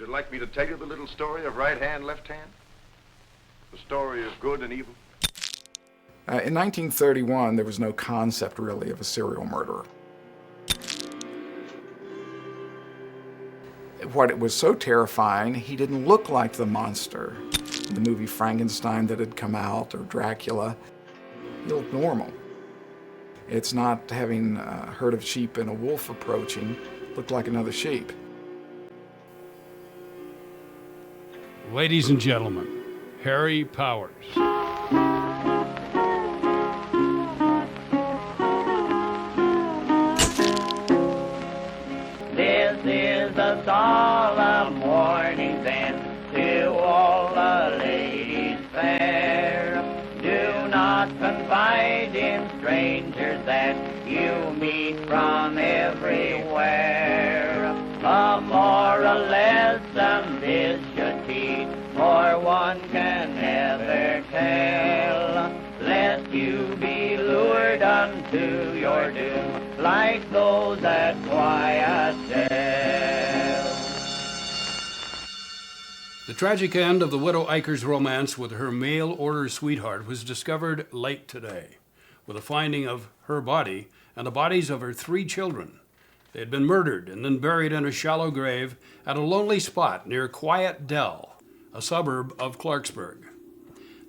you like me to tell you the little story of right hand, left hand? The story of good and evil? In 1931, there was no concept, really, of a serial murderer. What was so terrifying, he didn't look like the monster. The movie Frankenstein that had come out, or Dracula, he looked normal. It's not having a herd of sheep and a wolf approaching, looked like another sheep. Ladies and gentlemen, Harry Powers. This is a solemn warning then to all the ladies fair. Do not confide in strangers that you meet from everywhere. A moral lesson this should teach, for one can never tell, lest you be lured unto your doom, like those at Guayaquil. The tragic end of the widow Eicher's romance with her mail-order sweetheart was discovered late today, with the finding of her body and the bodies of her 3 children. They had been murdered and then buried in a shallow grave at a lonely spot near Quiet Dell, a suburb of Clarksburg.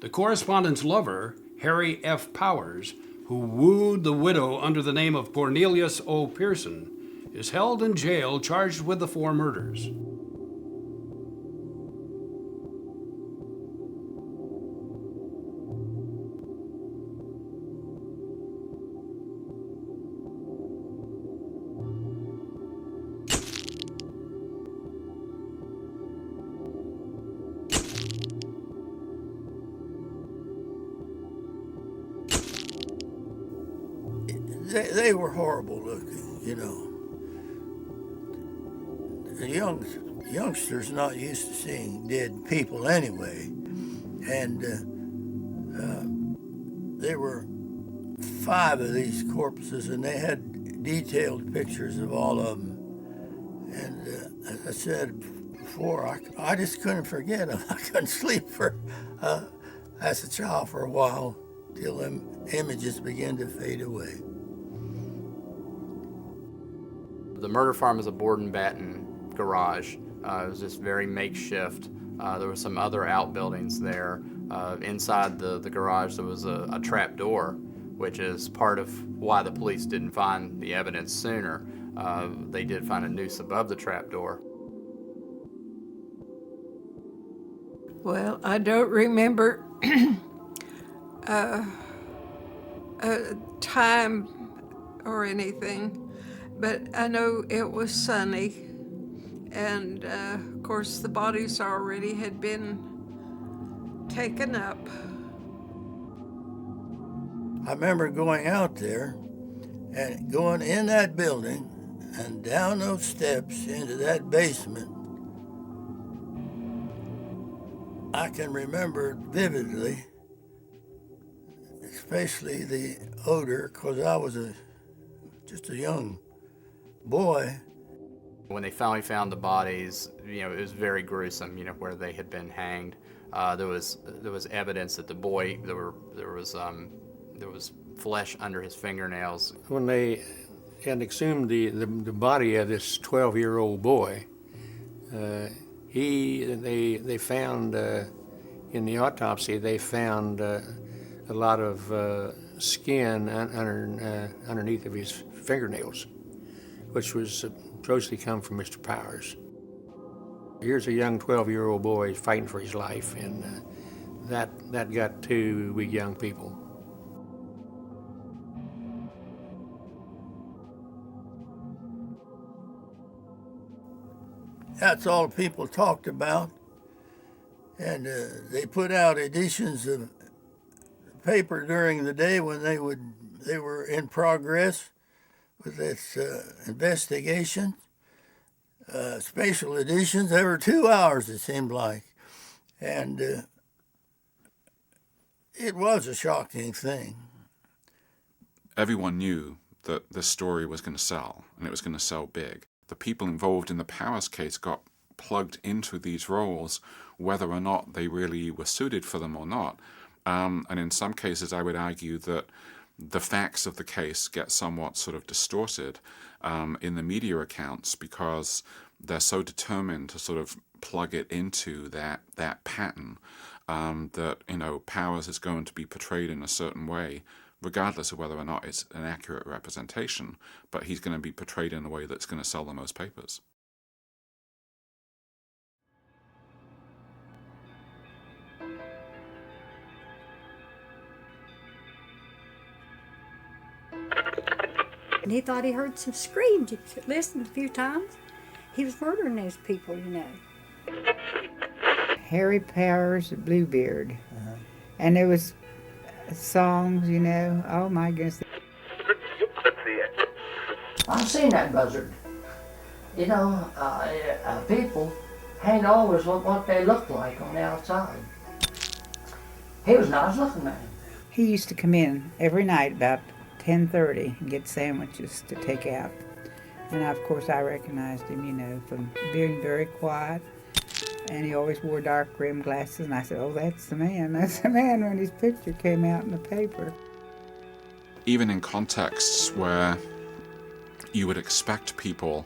The correspondent's lover, Harry F. Powers, who wooed the widow under the name of Cornelius O. Pearson, is held in jail charged with the 4 murders. They were horrible looking, you know. The youngsters not used to seeing dead people anyway, and there were 5 of these corpses, and they had detailed pictures of all of them. And as I said before, I just couldn't forget them. I couldn't sleep as a child for a while till them images began to fade away. The murder farm is a board and batten garage. It was just very makeshift. There were some other outbuildings there. Inside the garage there was a trap door, which is part of why the police didn't find the evidence sooner. They did find a noose above the trap door. Well, I don't remember a time or anything, but I know it was sunny, and of course the bodies already had been taken up. I remember going out there and going in that building and down those steps into that basement. I can remember vividly, especially the odor, because I was just a young boy. When they finally found the bodies, it was very gruesome, where they had been hanged. There was evidence that the boy, there was flesh under his fingernails. When they had exhumed the body of this 12-year-old boy, they found in the autopsy they found a lot of skin underneath of his fingernails, which was supposedly come from Mr. Powers. Here's a young 12-year-old boy fighting for his life, and that got to we young people. That's all people talked about, and they put out editions of paper during the day when they were in progress with this investigation. Special editions every 2 hours, it seemed like, and it was a shocking thing. Everyone knew that this story was going to sell, and it was going to sell big. The people involved in the Powers case got plugged into these roles, whether or not they really were suited for them or not. And in some cases, I would argue that the facts of the case get somewhat sort of distorted in the media accounts because they're so determined to sort of plug it into that pattern that, you know, Powers is going to be portrayed in a certain way, regardless of whether or not it's an accurate representation, but he's going to be portrayed in a way that's going to sell the most papers. And he thought he heard some screams. He listened a few times. He was murdering those people, you know. Harry Powers, Bluebeard. And there was songs, you know. Oh my goodness. I've seen that buzzard. You know, people ain't always what they look like on the outside. He was a nice looking man. He used to come in every night about 10:30 and get sandwiches to take out. And of course I recognized him, you know, from being very quiet. And he always wore dark rimmed glasses, and I said, oh, that's the man. That's the man when his picture came out in the paper. Even in contexts where you would expect people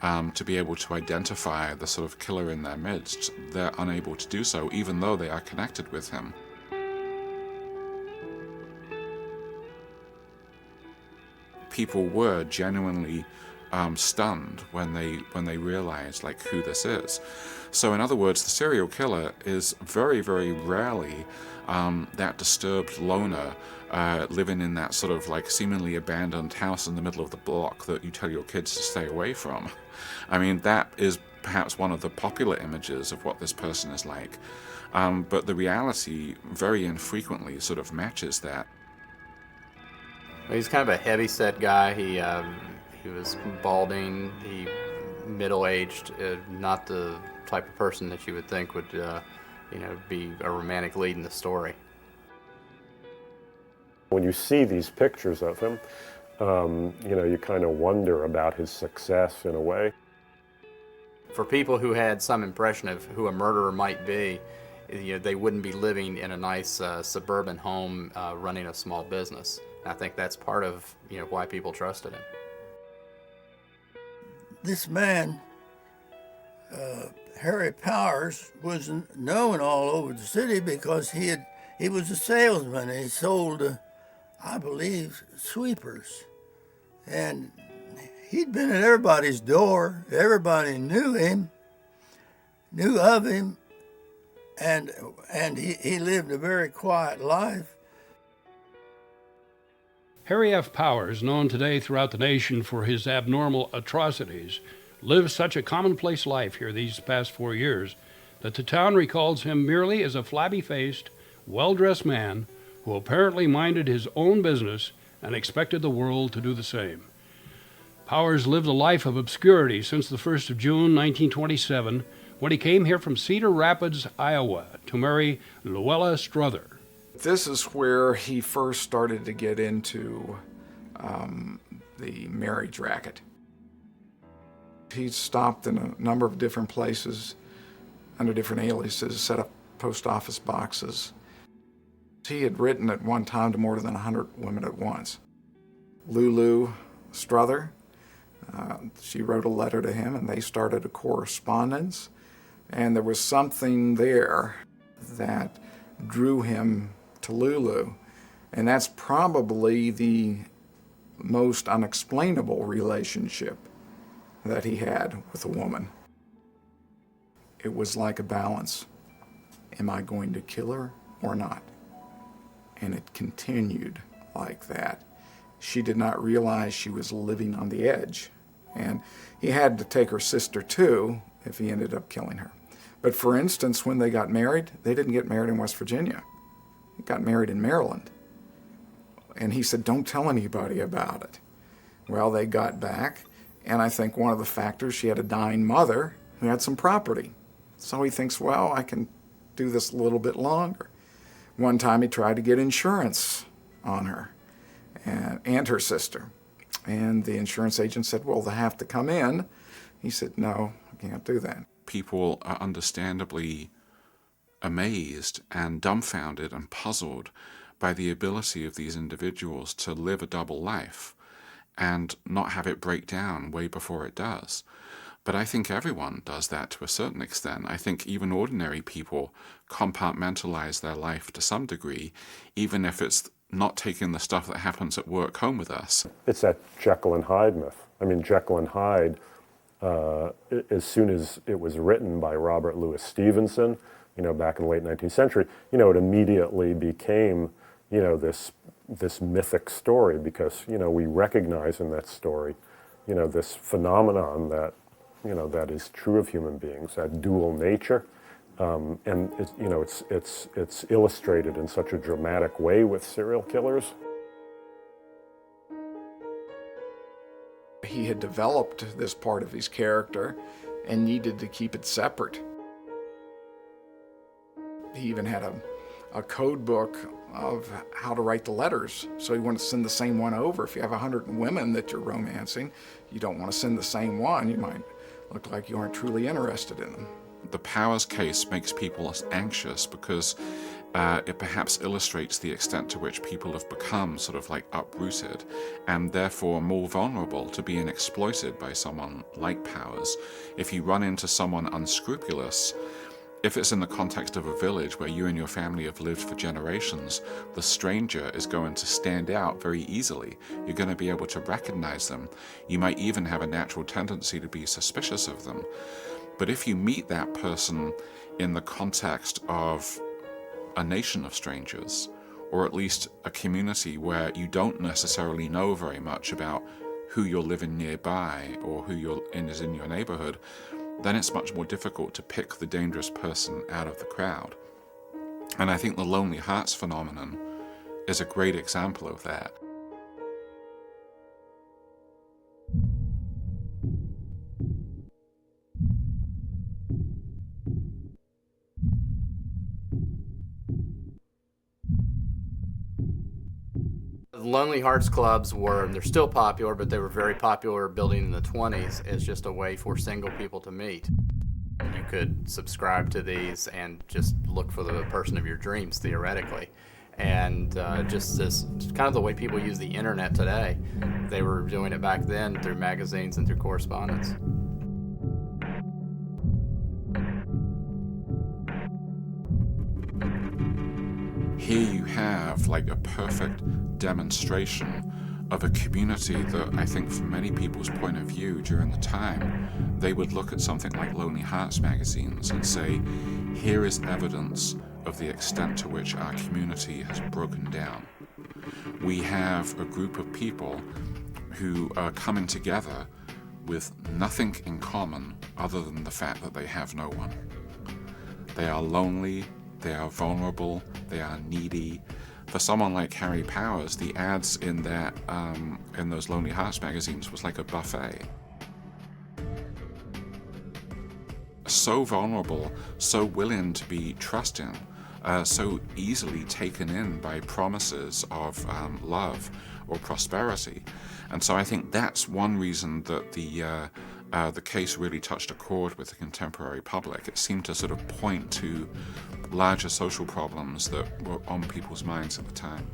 to be able to identify the sort of killer in their midst, they're unable to do so, even though they are connected with him. People were genuinely stunned when they realized like who this is. So in other words, the serial killer is very, very rarely that disturbed loner living in that sort of like seemingly abandoned house in the middle of the block that you tell your kids to stay away from. I mean, that is perhaps one of the popular images of what this person is like, but the reality very infrequently sort of matches that. He's kind of a heavy-set guy. He was balding, middle-aged, not the type of person that you would think would, be a romantic lead in the story. When you see these pictures of him, you kind of wonder about his success in a way. For people who had some impression of who a murderer might be, they wouldn't be living in a nice suburban home running a small business. I think that's part of why people trusted him. This man, Harry Powers, was known all over the city because he was a salesman. He sold, I believe, sweepers, and he'd been at everybody's door. Everybody knew him, knew of him, and he lived a very quiet life. Harry F. Powers, known today throughout the nation for his abnormal atrocities, lived such a commonplace life here these past 4 years that the town recalls him merely as a flabby-faced, well-dressed man who apparently minded his own business and expected the world to do the same. Powers lived a life of obscurity since the 1st of June, 1927, when he came here from Cedar Rapids, Iowa, to marry Luella Strother. This is where he first started to get into the marriage racket. He stopped in a number of different places under different aliases, set up post office boxes. He had written at one time to more than 100 women at once. Lulu Strother, she wrote a letter to him and they started a correspondence. And there was something there that drew him to Lulu, and that's probably the most unexplainable relationship that he had with a woman. It was like a balance. Am I going to kill her or not? And it continued like that. She did not realize she was living on the edge, and he had to take her sister too if he ended up killing her. But for instance, when they got married, they didn't get married in West Virginia. He got married in Maryland. And he said, don't tell anybody about it. Well, they got back, and I think one of the factors, she had a dying mother who had some property. So he thinks, well, I can do this a little bit longer. One time he tried to get insurance on her and her sister. And the insurance agent said, well, they have to come in. He said, no, I can't do that. people are understandably amazed and dumbfounded and puzzled by the ability of these individuals to live a double life and not have it break down way before it does. But I think everyone does that to a certain extent. I think even ordinary people compartmentalize their life to some degree, even if it's not taking the stuff that happens at work home with us. It's that Jekyll and Hyde myth. I mean, Jekyll and Hyde, as soon as it was written by Robert Louis Stevenson, back in the late 19th century, it immediately became, this mythic story because, we recognize in that story, this phenomenon that, that is true of human beings, that dual nature. And it's illustrated in such a dramatic way with serial killers. He had developed this part of his character and needed to keep it separate. He even had a code book of how to write the letters, so he wanted to send the same one over. If you have 100 women that you're romancing, you don't want to send the same one. You might look like you aren't truly interested in them. The Powers case makes people anxious because it perhaps illustrates the extent to which people have become sort of like uprooted and therefore more vulnerable to being exploited by someone like Powers. If you run into someone unscrupulous, if it's in the context of a village where you and your family have lived for generations, the stranger is going to stand out very easily. You're going to be able to recognize them. You might even have a natural tendency to be suspicious of them. But if you meet that person in the context of a nation of strangers, or at least a community where you don't necessarily know very much about who you're living nearby or who is in your neighborhood, then it's much more difficult to pick the dangerous person out of the crowd. And I think the Lonely Hearts phenomenon is a great example of that. Lonely Hearts Clubs they're still popular, but they were very popular building in the 20s as just a way for single people to meet. You could subscribe to these and just look for the person of your dreams, theoretically. And just this kind of the way people use the internet today. They were doing it back then through magazines and through correspondence. Here you have like a perfect demonstration of a community that I think from many people's point of view during the time, they would look at something like Lonely Hearts magazines and say, here is evidence of the extent to which our community has broken down. We have a group of people who are coming together with nothing in common other than the fact that they have no one. They are lonely, they are vulnerable, they are needy. For someone like Harry Powers, the ads in those Lonely Hearts magazines was like a buffet. So vulnerable, so willing to be trusting, so easily taken in by promises of love or prosperity. And so I think that's one reason that the case really touched a chord with the contemporary public. It seemed to sort of point to larger social problems that were on people's minds at the time.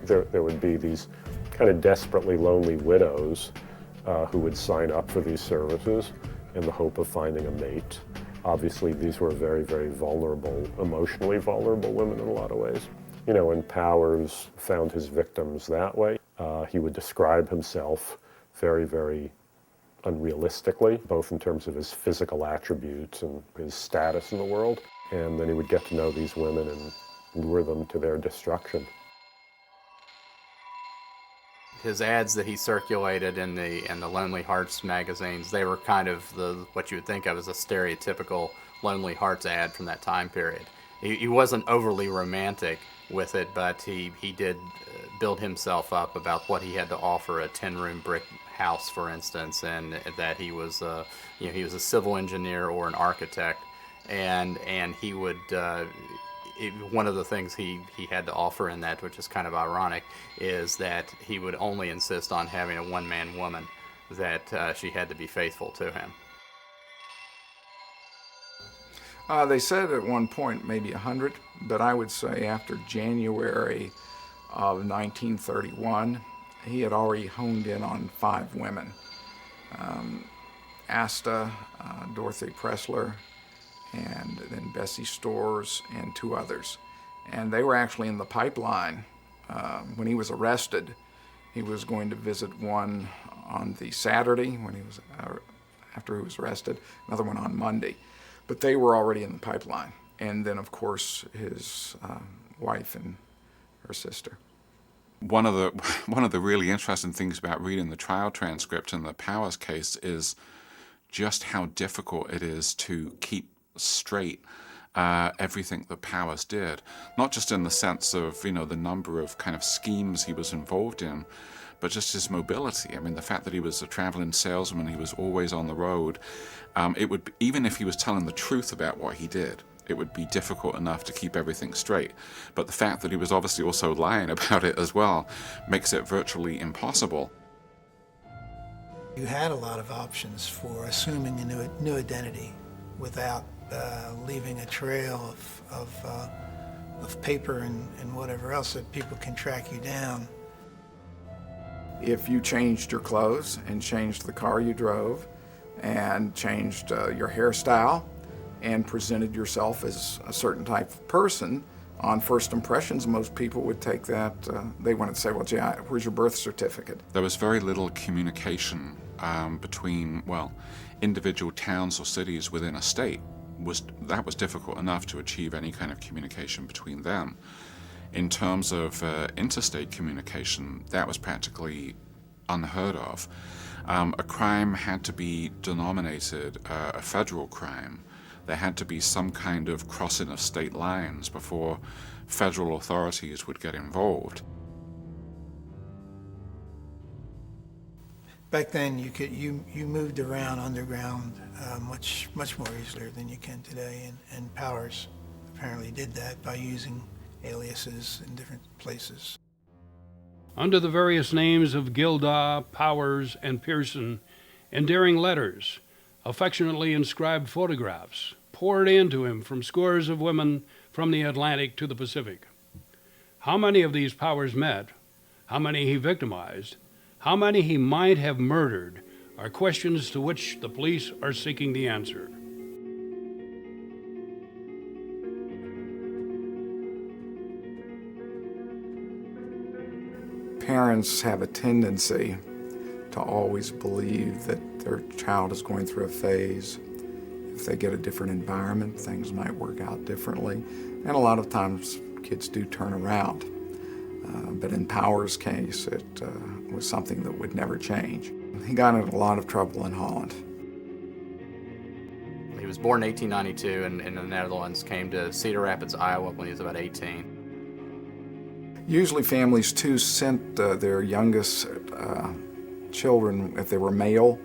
There would be these kind of desperately lonely widows who would sign up for these services in the hope of finding a mate. Obviously, these were very, very vulnerable, emotionally vulnerable women in a lot of ways. And Powers found his victims that way. He would describe himself very, very unrealistically, both in terms of his physical attributes and his status in the world. And then he would get to know these women and lure them to their destruction. His ads that he circulated in the Lonely Hearts magazines, they were kind of what you would think of as a stereotypical Lonely Hearts ad from that time period. He wasn't overly romantic with it, but he did build himself up about what he had to offer, a 10-room brick house, for instance, and that he was a civil engineer or an architect, and he would one of the things he had to offer in that, which is kind of ironic, is that he would only insist on having a one-man woman, that she had to be faithful to him. They said at one point maybe 100, but I would say after January of 1931, he had already honed in on 5 women. Asta, Dorothy Pressler, and then Bessie Storrs, and 2 others. And they were actually in the pipeline. When he was arrested, he was going to visit one on the Saturday when he was after he was arrested, another one on Monday. But they were already in the pipeline. And then, of course, his wife and her sister. One of the really interesting things about reading the trial transcript in the Powers case is just how difficult it is to keep straight everything that Powers did. Not just in the sense of, the number of kind of schemes he was involved in, but just his mobility. I mean, the fact that he was a traveling salesman, he was always on the road. It would, even if he was telling the truth about what he did, it would be difficult enough to keep everything straight. But the fact that he was obviously also lying about it as well makes it virtually impossible. You had a lot of options for assuming a new identity without leaving a trail of paper and whatever else that people can track you down. If you changed your clothes and changed the car you drove and changed your hairstyle and presented yourself as a certain type of person, on first impressions, most people would take that, they wouldn't say, well, gee, where's your birth certificate? There was very little communication between, individual towns or cities within a state. That was difficult enough to achieve any kind of communication between them. In terms of interstate communication, that was practically unheard of. A crime had to be denominated a federal crime. There had to be some kind of crossing of state lines before federal authorities would get involved. Back then, you moved around underground much more easily than you can today, and Powers apparently did that by using aliases in different places. Under the various names of Gilda, Powers, and Pearson, endearing letters, affectionately inscribed photographs poured into him from scores of women from the Atlantic to the Pacific. How many of these Powers met, how many he victimized, how many he might have murdered are questions to which the police are seeking the answer. Parents have a tendency to always believe that their child is going through a phase. If they get a different environment, things might work out differently. And a lot of times kids do turn around. But in Powers' case, it was something that would never change. He got in a lot of trouble in Holland. He was born in 1892 and in the Netherlands, came to Cedar Rapids, Iowa when he was about 18. Usually families, too, sent their youngest children, if they were male,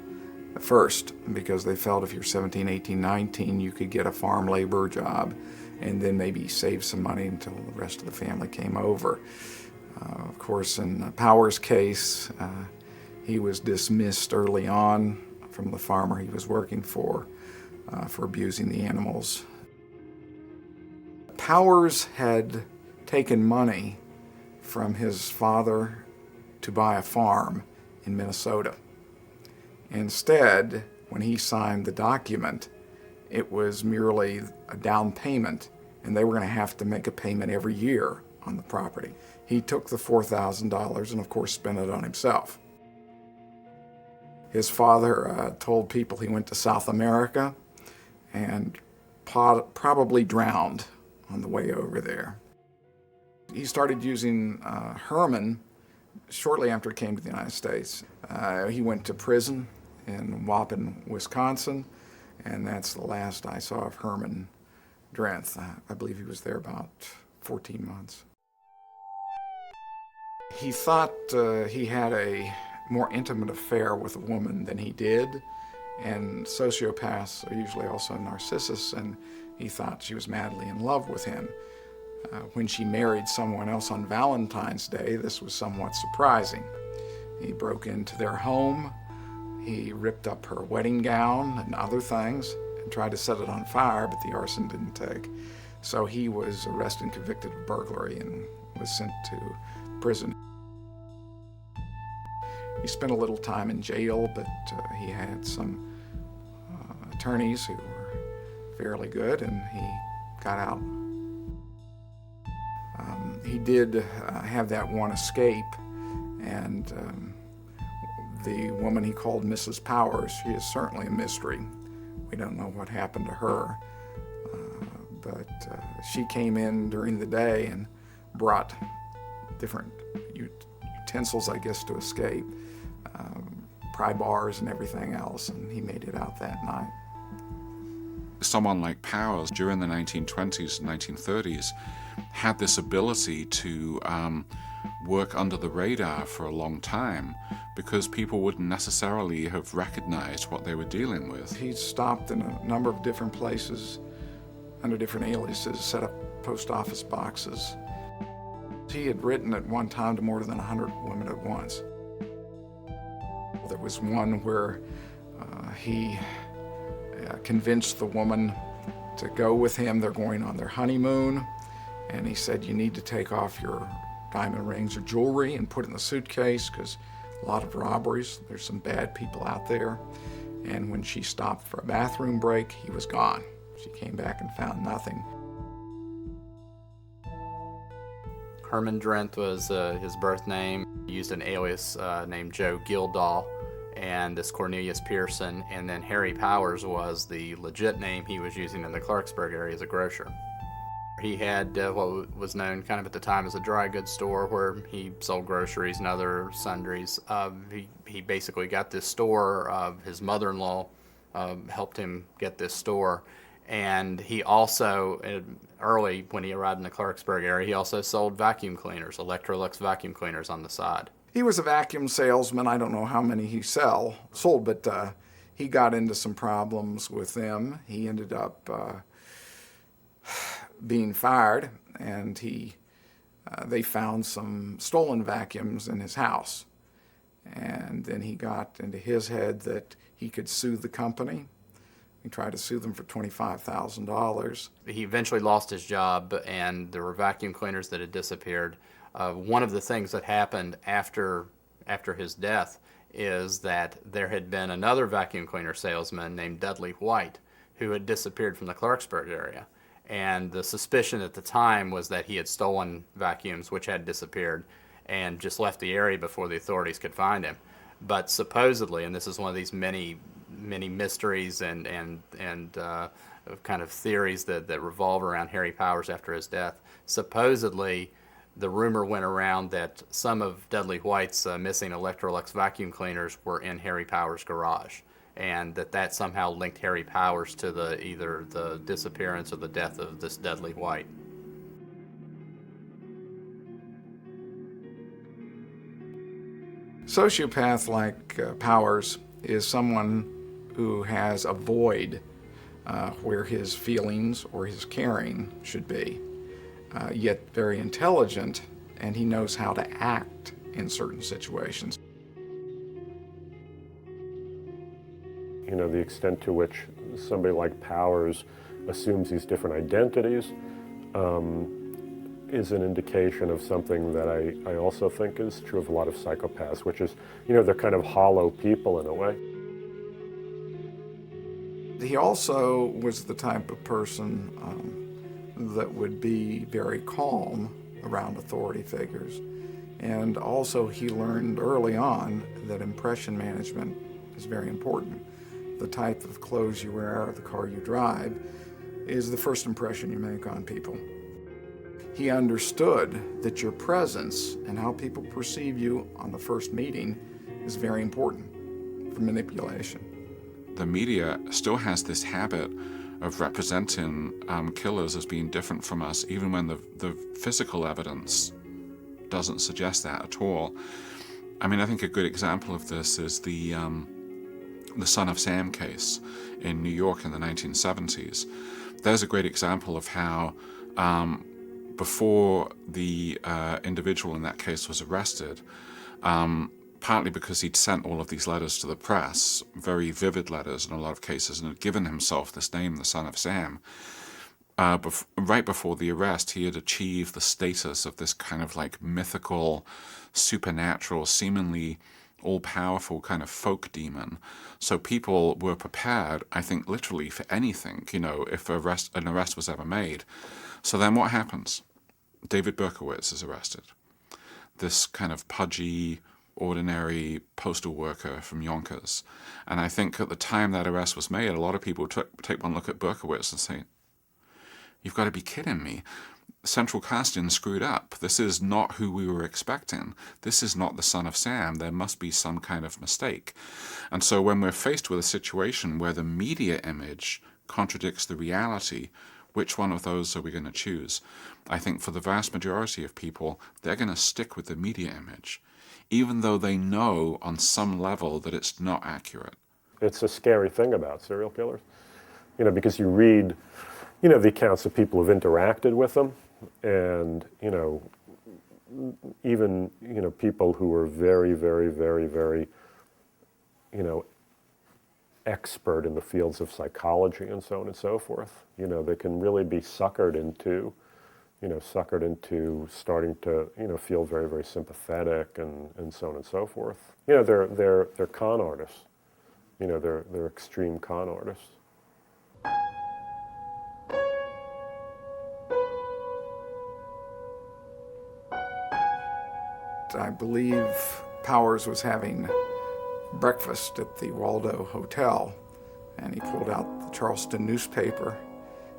first, because they felt if you're 17, 18, 19, you could get a farm labor job and then maybe save some money until the rest of the family came over. Of course, in Powers' case, he was dismissed early on from the farmer he was working for abusing the animals. Powers had taken money from his father to buy a farm in Minnesota. Instead, when he signed the document, it was merely a down payment, and they were going to have to make a payment every year on the property. He took the $4,000 and, of course, spent it on himself. His father told people he went to South America and probably drowned on the way over there. He started using Herman shortly after he came to the United States. He went to prison in Waupun, Wisconsin, and that's the last I saw of Herman Drenth. I believe he was there about 14 months. He thought he had a more intimate affair with a woman than he did, and sociopaths are usually also narcissists, and he thought she was madly in love with him. When she married someone else on Valentine's Day, this was somewhat surprising. He broke into their home. He ripped up her wedding gown and other things and tried to set it on fire, but the arson didn't take. So he was arrested and convicted of burglary and was sent to prison. He spent a little time in jail, but he had some attorneys who were fairly good, and he got out. He did have that one escape, and the woman he called Mrs. Powers, she is certainly a mystery. We don't know what happened to her, but she came in during the day and brought different utensils, I guess, to escape, pry bars and everything else, and he made it out that night. Someone like Powers during the 1920s and 1930s had this ability to work under the radar for a long time because people wouldn't necessarily have recognized what they were dealing with. He stopped in a number of different places under different aliases, set up post office boxes. He had written at one time to more than 100 women at once. There was one where he convinced the woman to go with him. They're going on their honeymoon, and he said, you need to take off your diamond rings or jewelry and put it in the suitcase because a lot of robberies, there's some bad people out there. And when she stopped for a bathroom break, he was gone. She came back and found nothing. Herman Drent was his birth name. He used an alias named Joe Gildahl, and this Cornelius Pearson, and then Harry Powers was the legit name he was using in the Clarksburg area as a grocer. He had what was known kind of at the time as a dry goods store where he sold groceries and other sundries. He basically got this store. His mother-in-law helped him get this store. And he also, early when he arrived in the Clarksburg area, he also sold vacuum cleaners, Electrolux vacuum cleaners on the side. He was a vacuum salesman. I don't know how many he sold, but he got into some problems with them. He ended up being fired, and they found some stolen vacuums in his house. And then he got into his head that he could sue the company. He tried to sue them for $25,000. He eventually lost his job, and there were vacuum cleaners that had disappeared. One of the things that happened after his death is that there had been another vacuum cleaner salesman named Dudley White who had disappeared from the Clarksburg area. And the suspicion at the time was that he had stolen vacuums which had disappeared and just left the area before the authorities could find him. But supposedly, and this is one of these many mysteries and kind of theories that revolve around Harry Powers after his death, supposedly the rumor went around that some of Dudley White's missing Electrolux vacuum cleaners were in Harry Powers' garage, and that somehow linked Harry Powers to either the disappearance or the death of this Dudley White. Sociopath like Powers is someone who has a void where his feelings or his caring should be, yet very intelligent, and he knows how to act in certain situations. You know, the extent to which somebody like Powers assumes these different identities is an indication of something that I also think is true of a lot of psychopaths, which is, you know, they're kind of hollow people in a way. He also was the type of person that would be very calm around authority figures. And also he learned early on that impression management is very important. The type of clothes you wear or the car you drive is the first impression you make on people. He understood that your presence and how people perceive you on the first meeting is very important for manipulation. The media still has this habit of representing killers as being different from us, even when the physical evidence doesn't suggest that at all. I mean, I think a good example of this is the Son of Sam case in New York in the 1970s. There's a great example of how before the individual in that case was arrested, partly because he'd sent all of these letters to the press, very vivid letters in a lot of cases, and had given himself this name, the Son of Sam. Right before the arrest, he had achieved the status of this kind of like mythical, supernatural, seemingly all-powerful kind of folk demon. So people were prepared, I think, literally for anything, if an arrest was ever made. So then what happens? David Berkowitz is arrested. This kind of pudgy, ordinary postal worker from Yonkers. And I think at the time that arrest was made, a lot of people take one look at Berkowitz and say, "You've got to be kidding me. Central Casting screwed up. This is not who we were expecting. This is not the Son of Sam. There must be some kind of mistake." And so when we're faced with a situation where the media image contradicts the reality, which one of those are we going to choose? I think for the vast majority of people, they're going to stick with the media image, even though they know on some level that it's not accurate. It's a scary thing about serial killers, because you read, the accounts of people who've interacted with them, and, even, people who are very, very, very, very, expert in the fields of psychology and so on and so forth. They can really be suckered into starting to, feel very, very sympathetic and so on and so forth. They're con artists. They're extreme con artists. I believe Powers was having breakfast at the Waldo Hotel, and he pulled out the Charleston newspaper,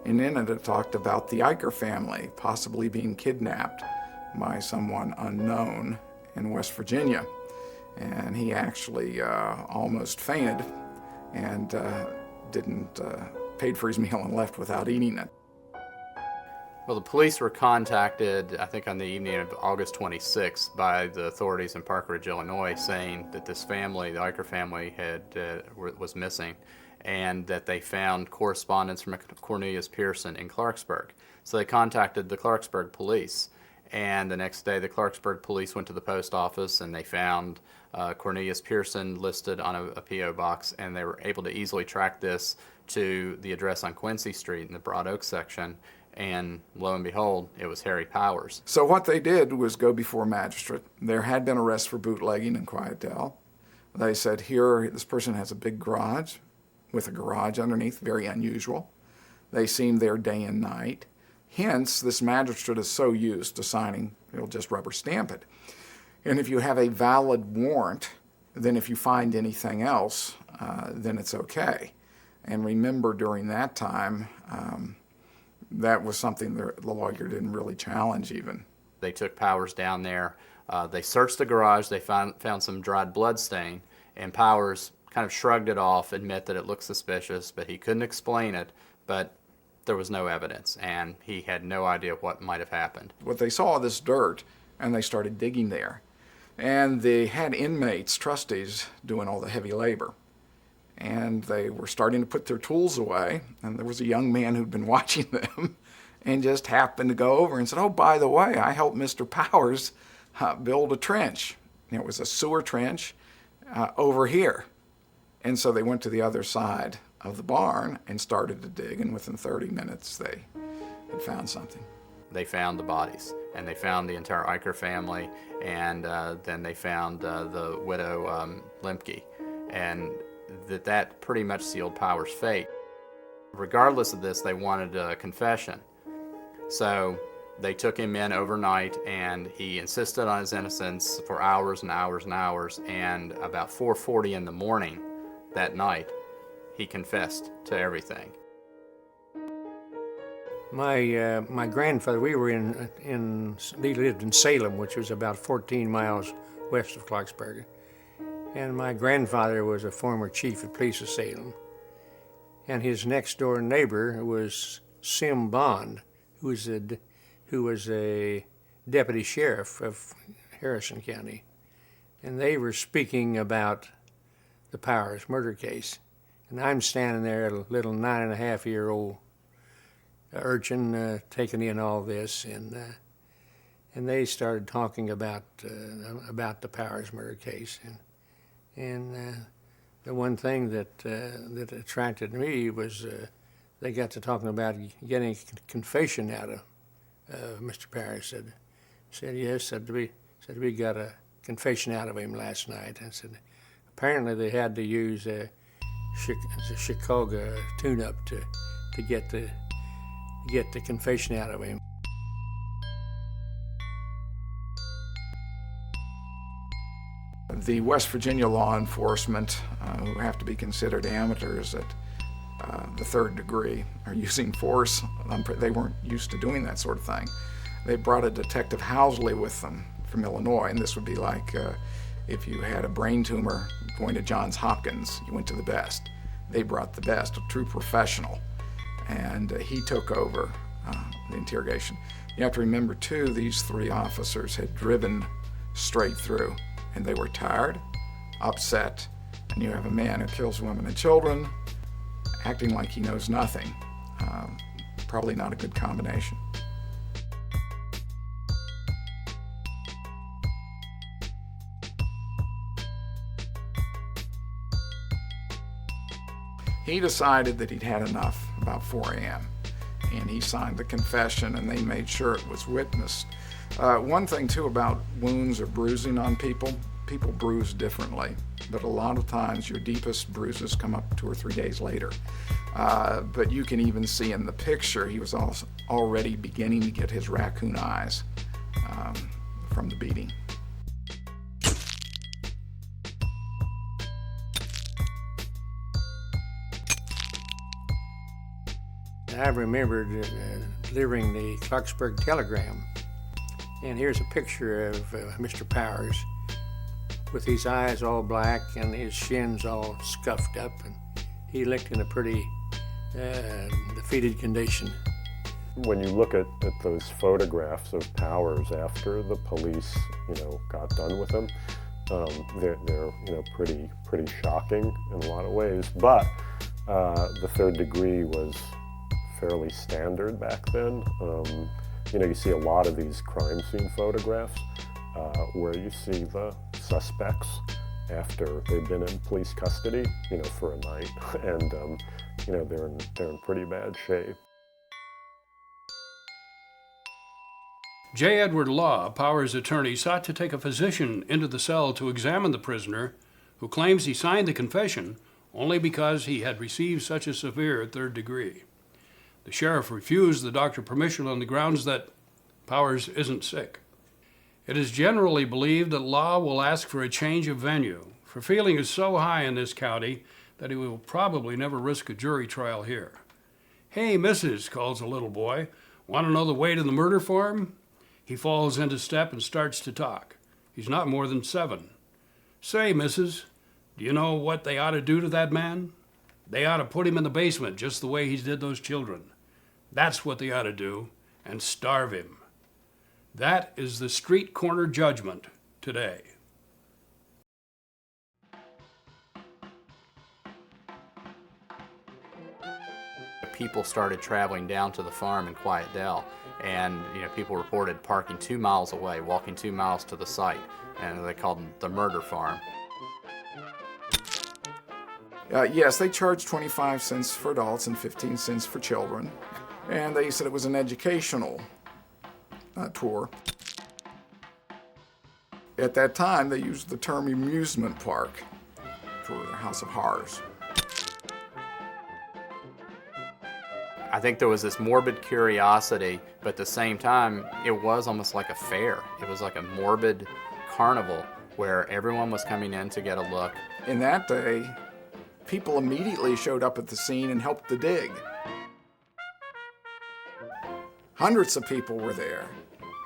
and in it talked about the Eicher family possibly being kidnapped by someone unknown in West Virginia. And he actually almost fainted and paid for his meal and left without eating it. Well, the police were contacted, I think on the evening of August 26th, by the authorities in Park Ridge, Illinois, saying that this family, the Eicher family, was missing, and that they found correspondence from Cornelius Pearson in Clarksburg. So they contacted the Clarksburg police, and the next day the Clarksburg police went to the post office and they found Cornelius Pearson listed on a P.O. box, and they were able to easily track this to the address on Quincy Street in the Broad Oak section. And lo and behold, it was Harry Powers. So what they did was go before a magistrate. There had been arrests for bootlegging and Quietel. They said, here, this person has a big garage with a garage underneath, very unusual. They seem there day and night. Hence, this magistrate is so used to signing, he'll just rubber stamp it. And if you have a valid warrant, then if you find anything else, then it's okay. And remember, during that time, that was something the lawyer didn't really challenge even. They took Powers down there. They searched the garage. They found some dried blood stain, and Powers kind of shrugged it off, admit that it looked suspicious, but he couldn't explain it. But there was no evidence, and he had no idea what might have happened. What they saw this dirt, and they started digging there. And they had inmates, trustees, doing all the heavy labor. And they were starting to put their tools away, and there was a young man who'd been watching them and just happened to go over and said, "Oh, by the way, I helped Mr. Powers build a trench." And it was a sewer trench over here. And so they went to the other side of the barn and started to dig, and within 30 minutes they had found something. They found the bodies, and they found the entire Eicher family, and then they found the widow Lemke, and that pretty much sealed Powers' fate. Regardless of this, they wanted a confession. So they took him in overnight, and he insisted on his innocence for hours and hours and hours, and about 4:40 in the morning that night, he confessed to everything. My grandfather, we lived in Salem, which was about 14 miles west of Clarksburg. And my grandfather was a former chief of police of Salem. And his next door neighbor was Sim Bond, who was a deputy sheriff of Harrison County. And they were speaking about the Powers murder case. And I'm standing there, a little 9.5-year-old urchin, taking in all this. And and they started talking about the Powers murder case. And the one thing that attracted me was they got to talking about getting a confession out of Mr. Powers. Said yes. Said we got a confession out of him last night. I said apparently they had to use a Chicago tune-up to get the confession out of him. The West Virginia law enforcement, who have to be considered amateurs at the third degree, are using force. They weren't used to doing that sort of thing. They brought a Detective Housley with them from Illinois, and this would be like if you had a brain tumor going to Johns Hopkins, you went to the best. They brought the best, a true professional, and he took over the interrogation. You have to remember, too, these three officers had driven straight through, and they were tired, upset, and you have a man who kills women and children acting like he knows nothing. Probably not a good combination. He decided that he'd had enough about 4 a.m. and he signed the confession, and they made sure it was witnessed. One thing too about wounds or bruising on people bruise differently, but a lot of times your deepest bruises come up 2 or 3 days later. But you can even see in the picture he was already beginning to get his raccoon eyes from the beating. I remembered delivering the Clarksburg telegram, and here's a picture of Mr. Powers with his eyes all black and his shins all scuffed up, and he looked in a pretty defeated condition. When you look at those photographs of Powers after the police, got done with him, they're pretty shocking in a lot of ways. But the third degree was fairly standard back then. You see a lot of these crime scene photographs where you see the suspects after they've been in police custody, for a night, and they're in pretty bad shape. J. Edward Law, Powers' attorney, sought to take a physician into the cell to examine the prisoner, who claims he signed the confession only because he had received such a severe third degree. The sheriff refused the doctor permission on the grounds that Powers isn't sick. It is generally believed that Law will ask for a change of venue, for feeling is so high in this county that he will probably never risk a jury trial here. "Hey, missus," calls a little boy, "want to know the way to the murder farm?" He falls into step and starts to talk. He's not more than 7. "Say, missus, do you know what they ought to do to that man? They ought to put him in the basement just the way he did those children. That's what they ought to do, and starve him." That is the street corner judgment today. People started traveling down to the farm in Quiet Dell, and people reported parking 2 miles away, walking 2 miles to the site, and they called them the murder farm. Yes, they charged 25 cents for adults and 15 cents for children. And they said it was an educational tour. At that time, they used the term amusement park for the House of Horrors. I think there was this morbid curiosity, but at the same time, it was almost like a fair. It was like a morbid carnival where everyone was coming in to get a look. In that day, people immediately showed up at the scene and helped to dig. Hundreds of people were there.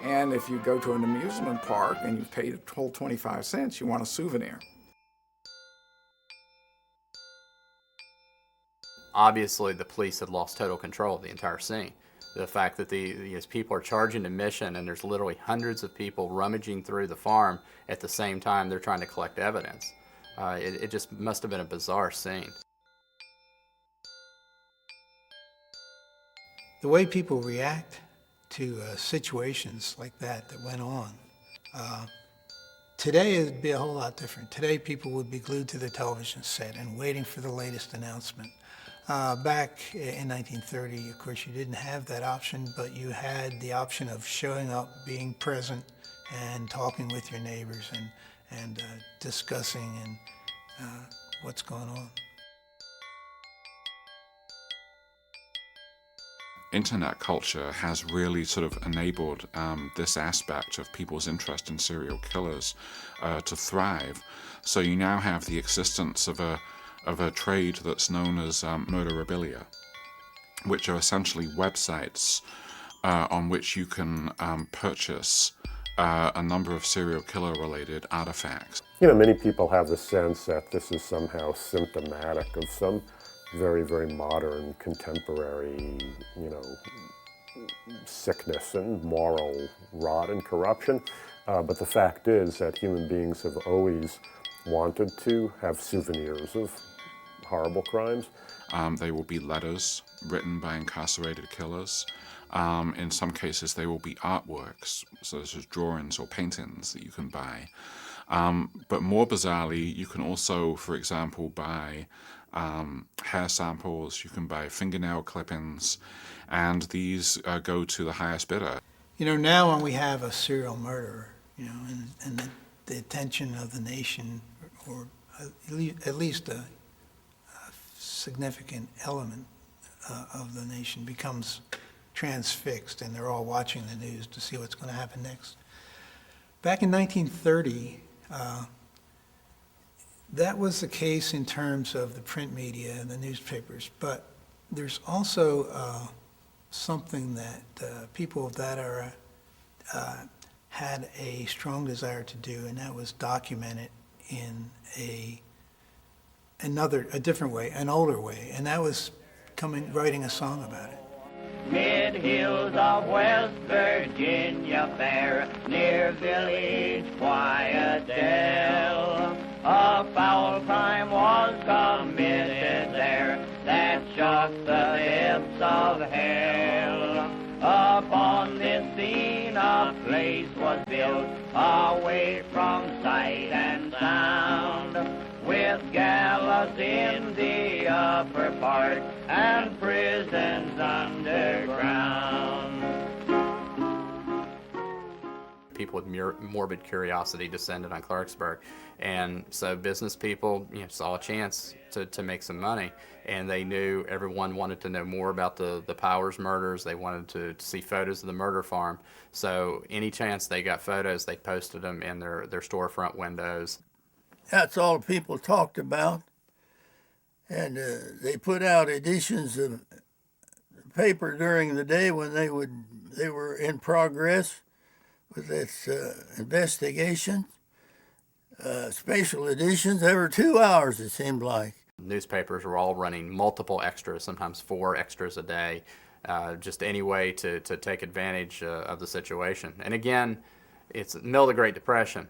And if you go to an amusement park and you've paid a whole 25 cents, you want a souvenir. Obviously, the police had lost total control of the entire scene. The fact that these people are charging admission and there's literally hundreds of people rummaging through the farm at the same time they're trying to collect evidence. It just must have been a bizarre scene. The way people react to situations like that went on. Today it'd be a whole lot different. Today people would be glued to the television set and waiting for the latest announcement. Back in 1930, of course, you didn't have that option, but you had the option of showing up, being present, and talking with your neighbors and discussing what's going on. Internet culture has really sort of enabled this aspect of people's interest in serial killers to thrive. So you now have the existence of a trade that's known as murderabilia, which are essentially websites on which you can purchase a number of serial killer related artifacts. You know, many people have the sense that this is somehow symptomatic of some very, very modern, contemporary, you know, sickness and moral rot and corruption. But the fact is that human beings have always wanted to have souvenirs of horrible crimes. They will be letters written by incarcerated killers. In some cases, they will be artworks, such as drawings or paintings that you can buy. But more bizarrely, you can also, for example, buy hair samples, you can buy fingernail clippings, and these go to the highest bidder. You know, now when we have a serial murderer, you know, and the attention of the nation, or at least a significant element of the nation becomes transfixed, and they're all watching the news to see what's going to happen next. Back in 1930, that was the case in terms of the print media and the newspapers, but there's also something that people of that era had a strong desire to do, and that was document it in a different way, an older way, and that was writing a song about it. Mid-hills of West Virginia fair, near village Quietdale, a foul crime was committed there that shocked the lips of hell. Upon this scene a place was built away from sight and sound, with gallows in the upper part and prisons underground. People with morbid curiosity descended on Clarksburg, and so business people, you know, saw a chance to make some money, and they knew everyone wanted to know more about the Powers murders. They wanted to see photos of the murder farm, so any chance they got photos, they posted them in their storefront windows. That's all people talked about, and they put out editions of the paper during the day when they were in progress with its investigation. Special editions every 2 hours, it seemed like. Newspapers were all running multiple extras, sometimes 4 extras a day, just any way to take advantage of the situation. And again, it's the middle of the Great Depression.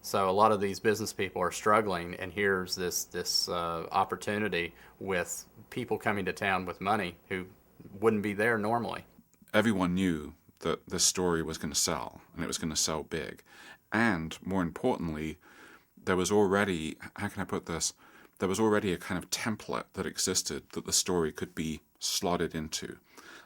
So a lot of these business people are struggling, and here's this opportunity with people coming to town with money who wouldn't be there normally. Everyone knew that this story was going to sell, and it was going to sell big. And more importantly, there was already, how can I put this? There was already a kind of template that existed that the story could be slotted into.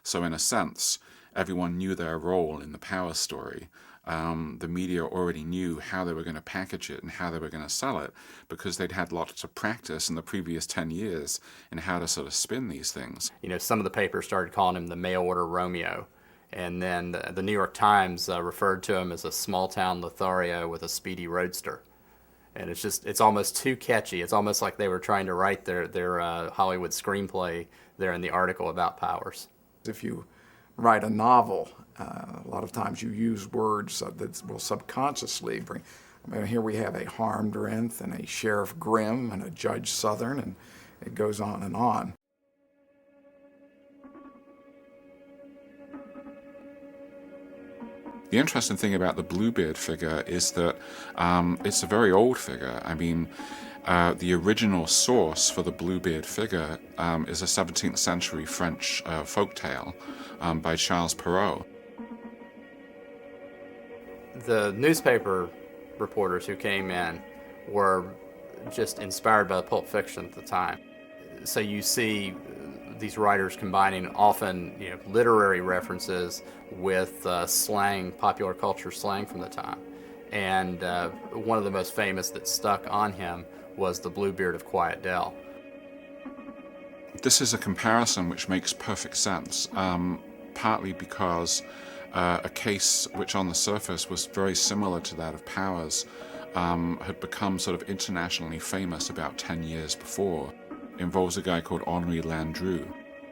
So in a sense, everyone knew their role in the Power story. The media already knew how they were going to package it and how they were going to sell it, because they'd had lots of practice in the previous 10 years in how to sort of spin these things. You know, some of the papers started calling him the mail order Romeo, and then the New York Times referred to him as a small-town Lothario with a speedy roadster. And it's almost too catchy. It's almost like they were trying to write their Hollywood screenplay there in the article about Powers. If you write a novel, a lot of times you use words that will subconsciously bring. I mean, here we have a Harm Drenth and a Sheriff Grimm and a Judge Southern, and it goes on and on. The interesting thing about the Bluebeard figure is that it's a very old figure. I mean, the original source for the Bluebeard figure is a 17th century French folktale by Charles Perrault. The newspaper reporters who came in were just inspired by the Pulp Fiction at the time. So you see these writers combining often literary references with slang, popular culture slang from the time. And one of the most famous that stuck on him was the Bluebeard of Quiet Dell. This is a comparison which makes perfect sense, partly because a case which on the surface was very similar to that of Powers had become sort of internationally famous about 10 years before. Involves a guy called Henri Landru.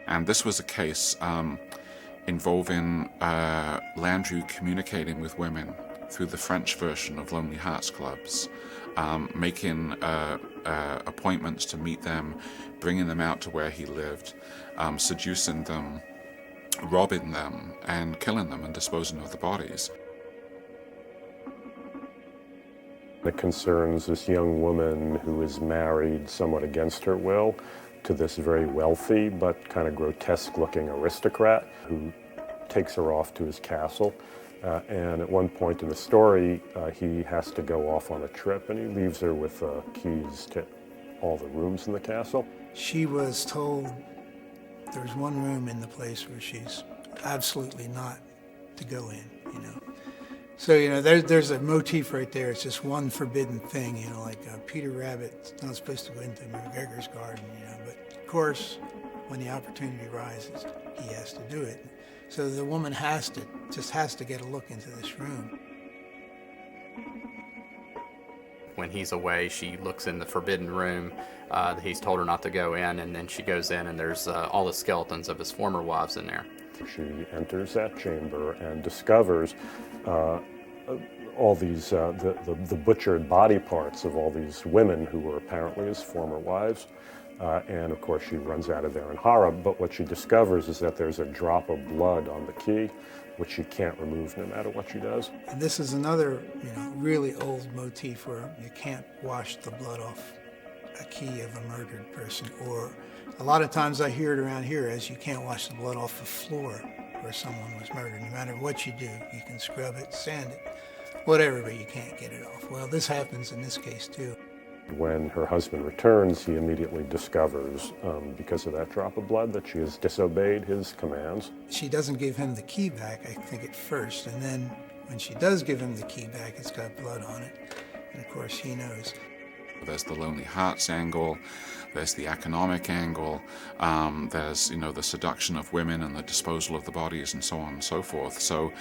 And this was a case involving Landru communicating with women through the French version of Lonely Hearts Clubs, making appointments to meet them, bringing them out to where he lived, seducing them, robbing them, and killing them and disposing of the bodies. It concerns this young woman who is married somewhat against her will to this very wealthy but kind of grotesque-looking aristocrat who takes her off to his castle. And at one point in the story, he has to go off on a trip, and he leaves her with keys to all the rooms in the castle. She was told there's one room in the place where she's absolutely not to go in, So, there's a motif right there. It's just one forbidden thing, like Peter Rabbit's not supposed to go into McGregor's garden, But, of course, when the opportunity rises, he has to do it. So the woman has to get a look into this room. When he's away, she looks in the forbidden room that he's told her not to go in, and then she goes in, and there's all the skeletons of his former wives in there. She enters that chamber and discovers all these, the butchered body parts of all these women who were apparently his former wives. And of course she runs out of there in horror, but what she discovers is that there's a drop of blood on the key, which she can't remove no matter what she does. And this is another, really old motif where you can't wash the blood off a key of a murdered person, or a lot of times I hear it around here as you can't wash the blood off the floor where someone was murdered. No matter what you do, you can scrub it, sand it, whatever, but you can't get it off. Well, this happens in this case too. When her husband returns, he immediately discovers, because of that drop of blood, that she has disobeyed his commands. She doesn't give him the key back, I think, at first, and then when she does give him the key back, it's got blood on it, and of course he knows. There's the Lonely Hearts angle, there's the economic angle, there's, the seduction of women and the disposal of the bodies and so on and so forth. So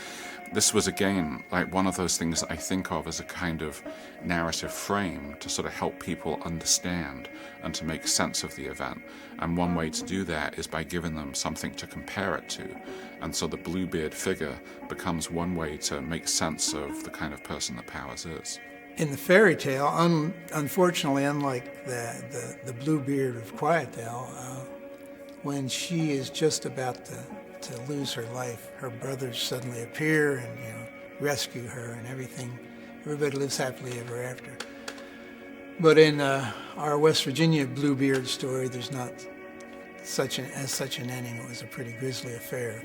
this was, again, like one of those things that I think of as a kind of narrative frame to sort of help people understand and to make sense of the event. And one way to do that is by giving them something to compare it to. And so the Bluebeard figure becomes one way to make sense of the kind of person that Powers is. In the fairy tale, unfortunately, unlike the Bluebeard of Quiet Dell, when she is just about to lose her life, her brothers suddenly appear and rescue her, and everybody lives happily ever after. But in our West Virginia Bluebeard story, there's not such an ending. It was a pretty grisly affair.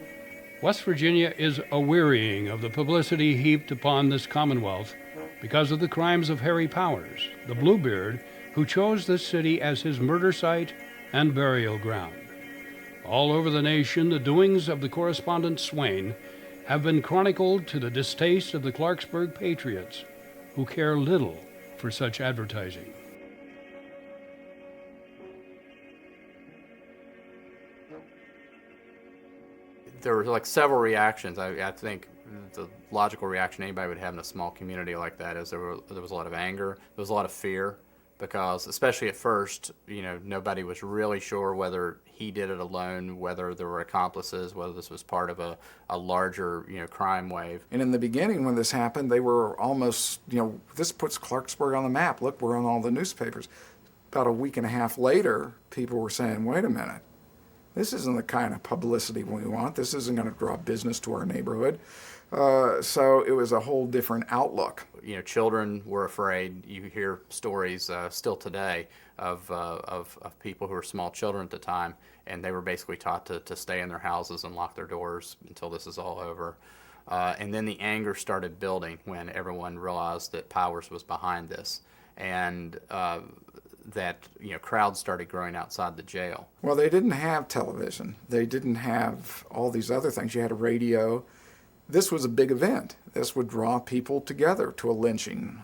West Virginia is a-wearying of the publicity heaped upon this commonwealth because of the crimes of Harry Powers, the Bluebeard, who chose this city as his murder site and burial ground. All over the nation, the doings of the correspondent Swain have been chronicled to the distaste of the Clarksburg patriots, who care little for such advertising. There were several reactions. I think the logical reaction anybody would have in a small community like that is there was a lot of anger, there was a lot of fear, because especially at first, nobody was really sure whether he did it alone, whether there were accomplices, whether this was part of a larger, crime wave. And in the beginning when this happened, they were almost, this puts Clarksburg on the map. Look, we're on all the newspapers. About a week and a half later, people were saying, wait a minute. This isn't the kind of publicity we want. This isn't going to draw business to our neighborhood. So it was a whole different outlook. Children were afraid. You hear stories still today of people who were small children at the time, and they were basically taught to stay in their houses and lock their doors until this is all over. And then the anger started building when everyone realized that Powers was behind this, and that crowds started growing outside the jail. Well, they didn't have television. They didn't have all these other things. You had a radio. This was a big event. This would draw people together to a lynching.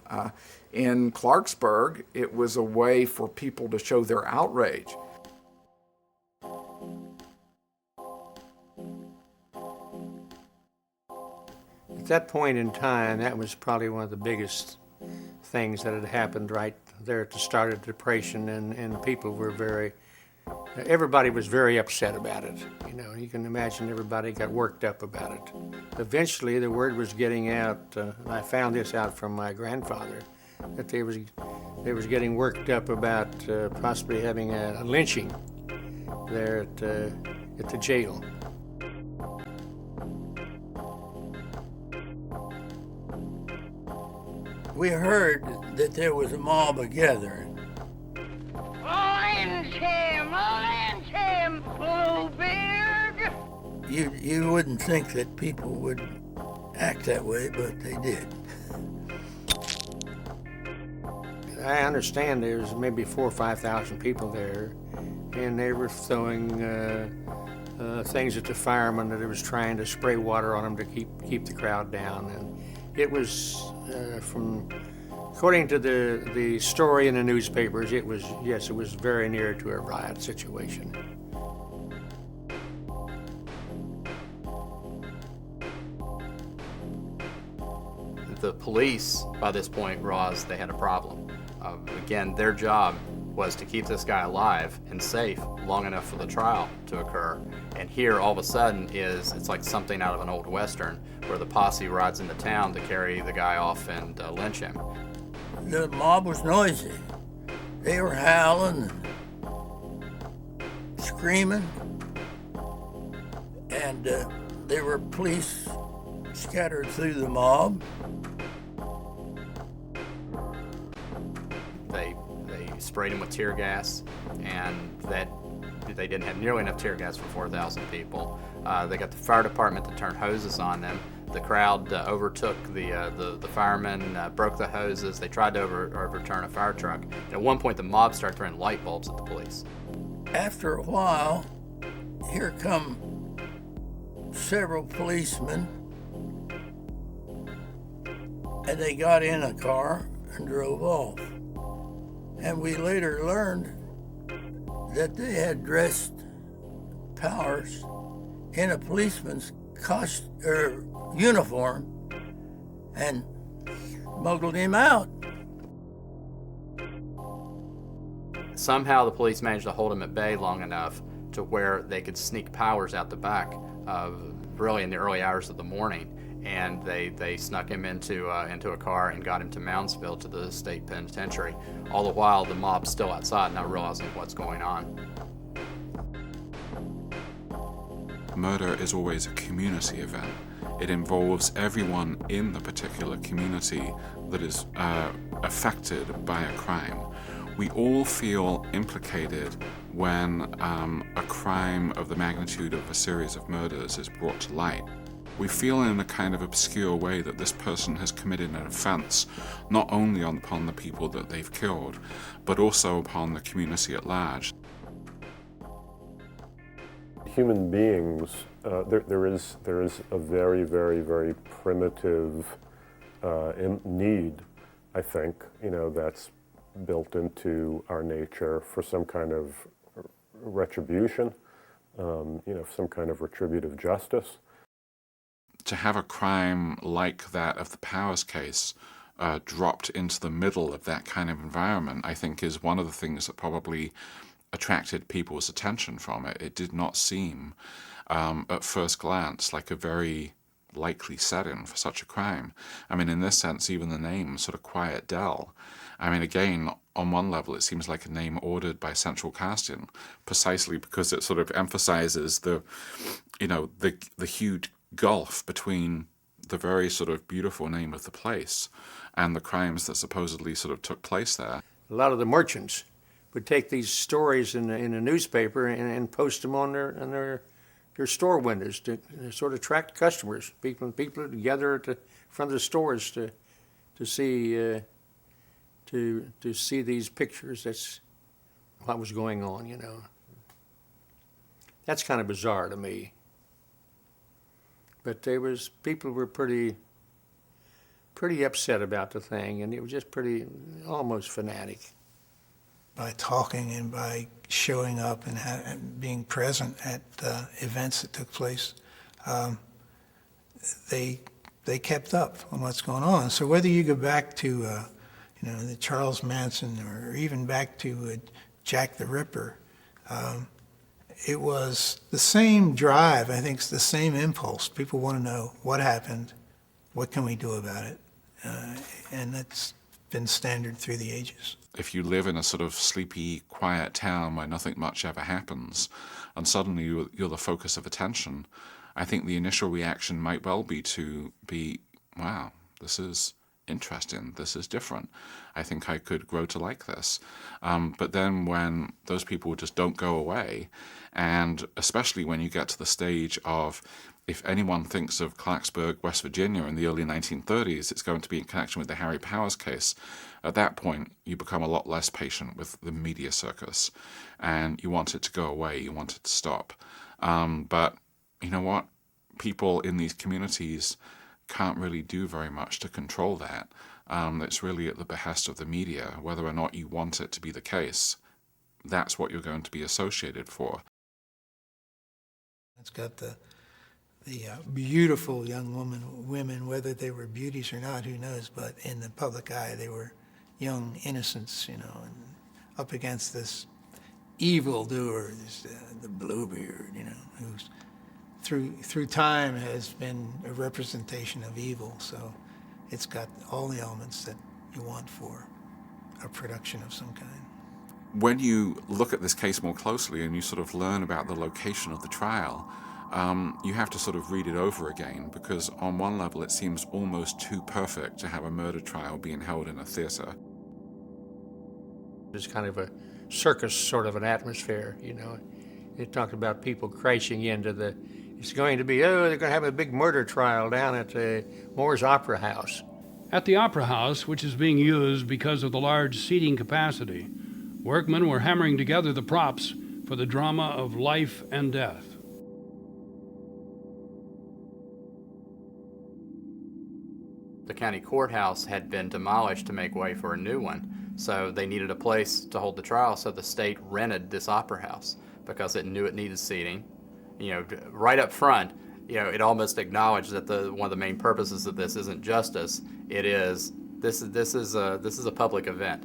In Clarksburg, it was a way for people to show their outrage. At that point in time, that was probably one of the biggest things that had happened right there at the start of the Depression, and people were everybody was very upset about it. You can imagine everybody got worked up about it. Eventually, the word was getting out, and I found this out from my grandfather, that they was getting worked up about possibly having a lynching there at the jail. We heard that there was a mob gathering. Lynch him, Bluebeard! You wouldn't think that people would act that way, but they did. I understand there was maybe 4,000 or 5,000 people there, and they were throwing things at the firemen that it was trying to spray water on them to keep the crowd down. And it was, according to the story in the newspapers, it was very near to a riot situation. The police, by this point, realized they had a problem. Again, their job was to keep this guy alive and safe long enough for the trial to occur. And here, all of a sudden, it's like something out of an old Western, where the posse rides into town to carry the guy off and lynch him. The mob was noisy. They were howling, screaming, and there were police scattered through the mob. They sprayed him with tear gas, and that they didn't have nearly enough tear gas for 4,000 people. They got the fire department to turn hoses on them. The crowd overtook the firemen, broke the hoses. They tried to overturn a fire truck. And at one point, the mob started throwing light bulbs at the police. After a while, here come several policemen, and they got in a car and drove off. And we later learned that they had dressed Powers in a policeman's uniform and smuggled him out. Somehow the police managed to hold him at bay long enough to where they could sneak Powers out the back, really in the early hours of the morning. And they snuck him into a car and got him to Moundsville, to the state penitentiary. All the while, the mob's still outside, not realizing what's going on. Murder is always a community event. It involves everyone in the particular community that is affected by a crime. We all feel implicated when a crime of the magnitude of a series of murders is brought to light. We feel in a kind of obscure way that this person has committed an offense, not only upon the people that they've killed, but also upon the community at large. Human beings, there is a very, very, very primitive need, I think, that's built into our nature for some kind of retribution, some kind of retributive justice. To have a crime like that of the Powers case dropped into the middle of that kind of environment, I think, is one of the things that probably attracted people's attention from it. It did not seem, at first glance, like a very likely setting for such a crime. I mean, in this sense, even the name, sort of Quiet Dell, I mean, again, on one level, it seems like a name ordered by central casting, precisely because it sort of emphasizes the huge gulf between the very sort of beautiful name of the place and the crimes that supposedly sort of took place there. A lot of the merchants would take these stories in the newspaper and post them on their store windows to sort of attract customers. People gather at the front of the stores to see these pictures. That's what was going on, you know. That's kind of bizarre to me. But people were pretty upset about the thing, and it was just almost fanatic. By talking and by showing up and being present at events that took place, they kept up on what's going on. So whether you go back to the Charles Manson or even back to Jack the Ripper, it was the same drive. I think it's the same impulse. People want to know what happened, what can we do about it, and that's been standard through the ages. If you live in a sort of sleepy, quiet town where nothing much ever happens, and suddenly you're the focus of attention, I think the initial reaction might well be wow, this is interesting, this is different. I think I could grow to like this. But then when those people just don't go away, and especially when you get to the stage of, if anyone thinks of Clarksburg, West Virginia in the early 1930s, it's going to be in connection with the Harry Powers case. At that point, you become a lot less patient with the media circus, and you want it to go away, you want it to stop. But you know what? People in these communities can't really do very much to control that. It's really at the behest of the media. Whether or not you want it to be the case, that's what you're going to be associated for. It's got the beautiful young women, whether they were beauties or not, who knows, but in the public eye they were young innocents, and up against this evildoer, the Bluebeard, who's through time has been a representation of evil. So it's got all the elements that you want for a production of some kind. When you look at this case more closely and you sort of learn about the location of the trial, you have to sort of read it over again, because on one level it seems almost too perfect to have a murder trial being held in a theater. It's kind of a circus sort of an atmosphere, They talked about people crashing into it's going to be, they're going to have a big murder trial down at the Moore's Opera House. At the Opera House, which is being used because of the large seating capacity, workmen were hammering together the props for the drama of life and death. The county courthouse had been demolished to make way for a new one, so they needed a place to hold the trial, so the state rented this opera house because it knew it needed seating. Right up front, it almost acknowledged that one of the main purposes of this isn't justice. This is a public event.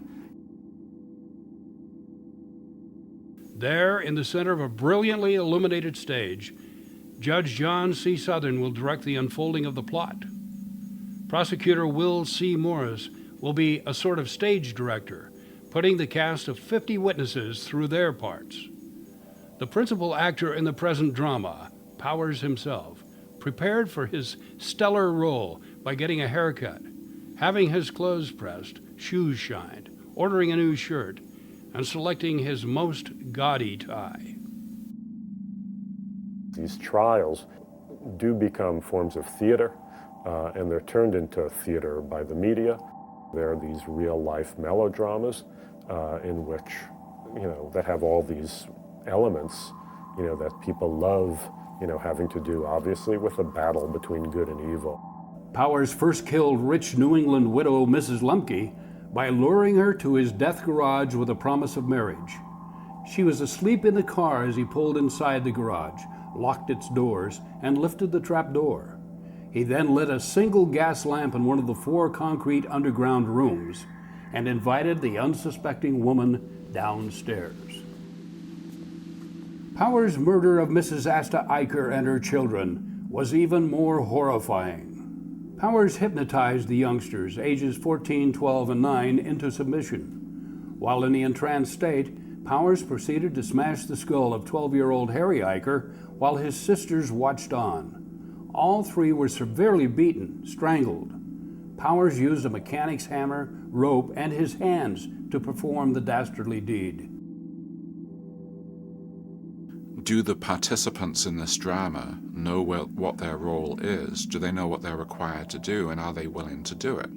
There, in the center of a brilliantly illuminated stage, Judge John C. Southern will direct the unfolding of the plot. Prosecutor Will C. Morris will be a sort of stage director, putting the cast of 50 witnesses through their parts. The principal actor in the present drama, Powers himself, prepared for his stellar role by getting a haircut, having his clothes pressed, shoes shined, ordering a new shirt, and selecting his most gaudy tie. These trials do become forms of theater, and they're turned into theater by the media. There are these real-life melodramas in which, that have all these elements, that people love, having to do, obviously, with a battle between good and evil. Powers first killed rich New England widow Mrs. Lumpke by luring her to his death garage with a promise of marriage. She was asleep in the car as he pulled inside the garage, locked its doors, and lifted the trap door. He then lit a single gas lamp in one of the 4 concrete underground rooms and invited the unsuspecting woman downstairs. Powers' murder of Mrs. Asta Eicher and her children was even more horrifying. Powers hypnotized the youngsters, ages 14, 12, and 9, into submission. While in the entranced state, Powers proceeded to smash the skull of 12-year-old Harry Eicher while his sisters watched on. All 3 were severely beaten, strangled. Powers used a mechanic's hammer, rope, and his hands to perform the dastardly deed. do the participants in this drama know what their role is? Do they know what they're required to do, and are they willing to do it?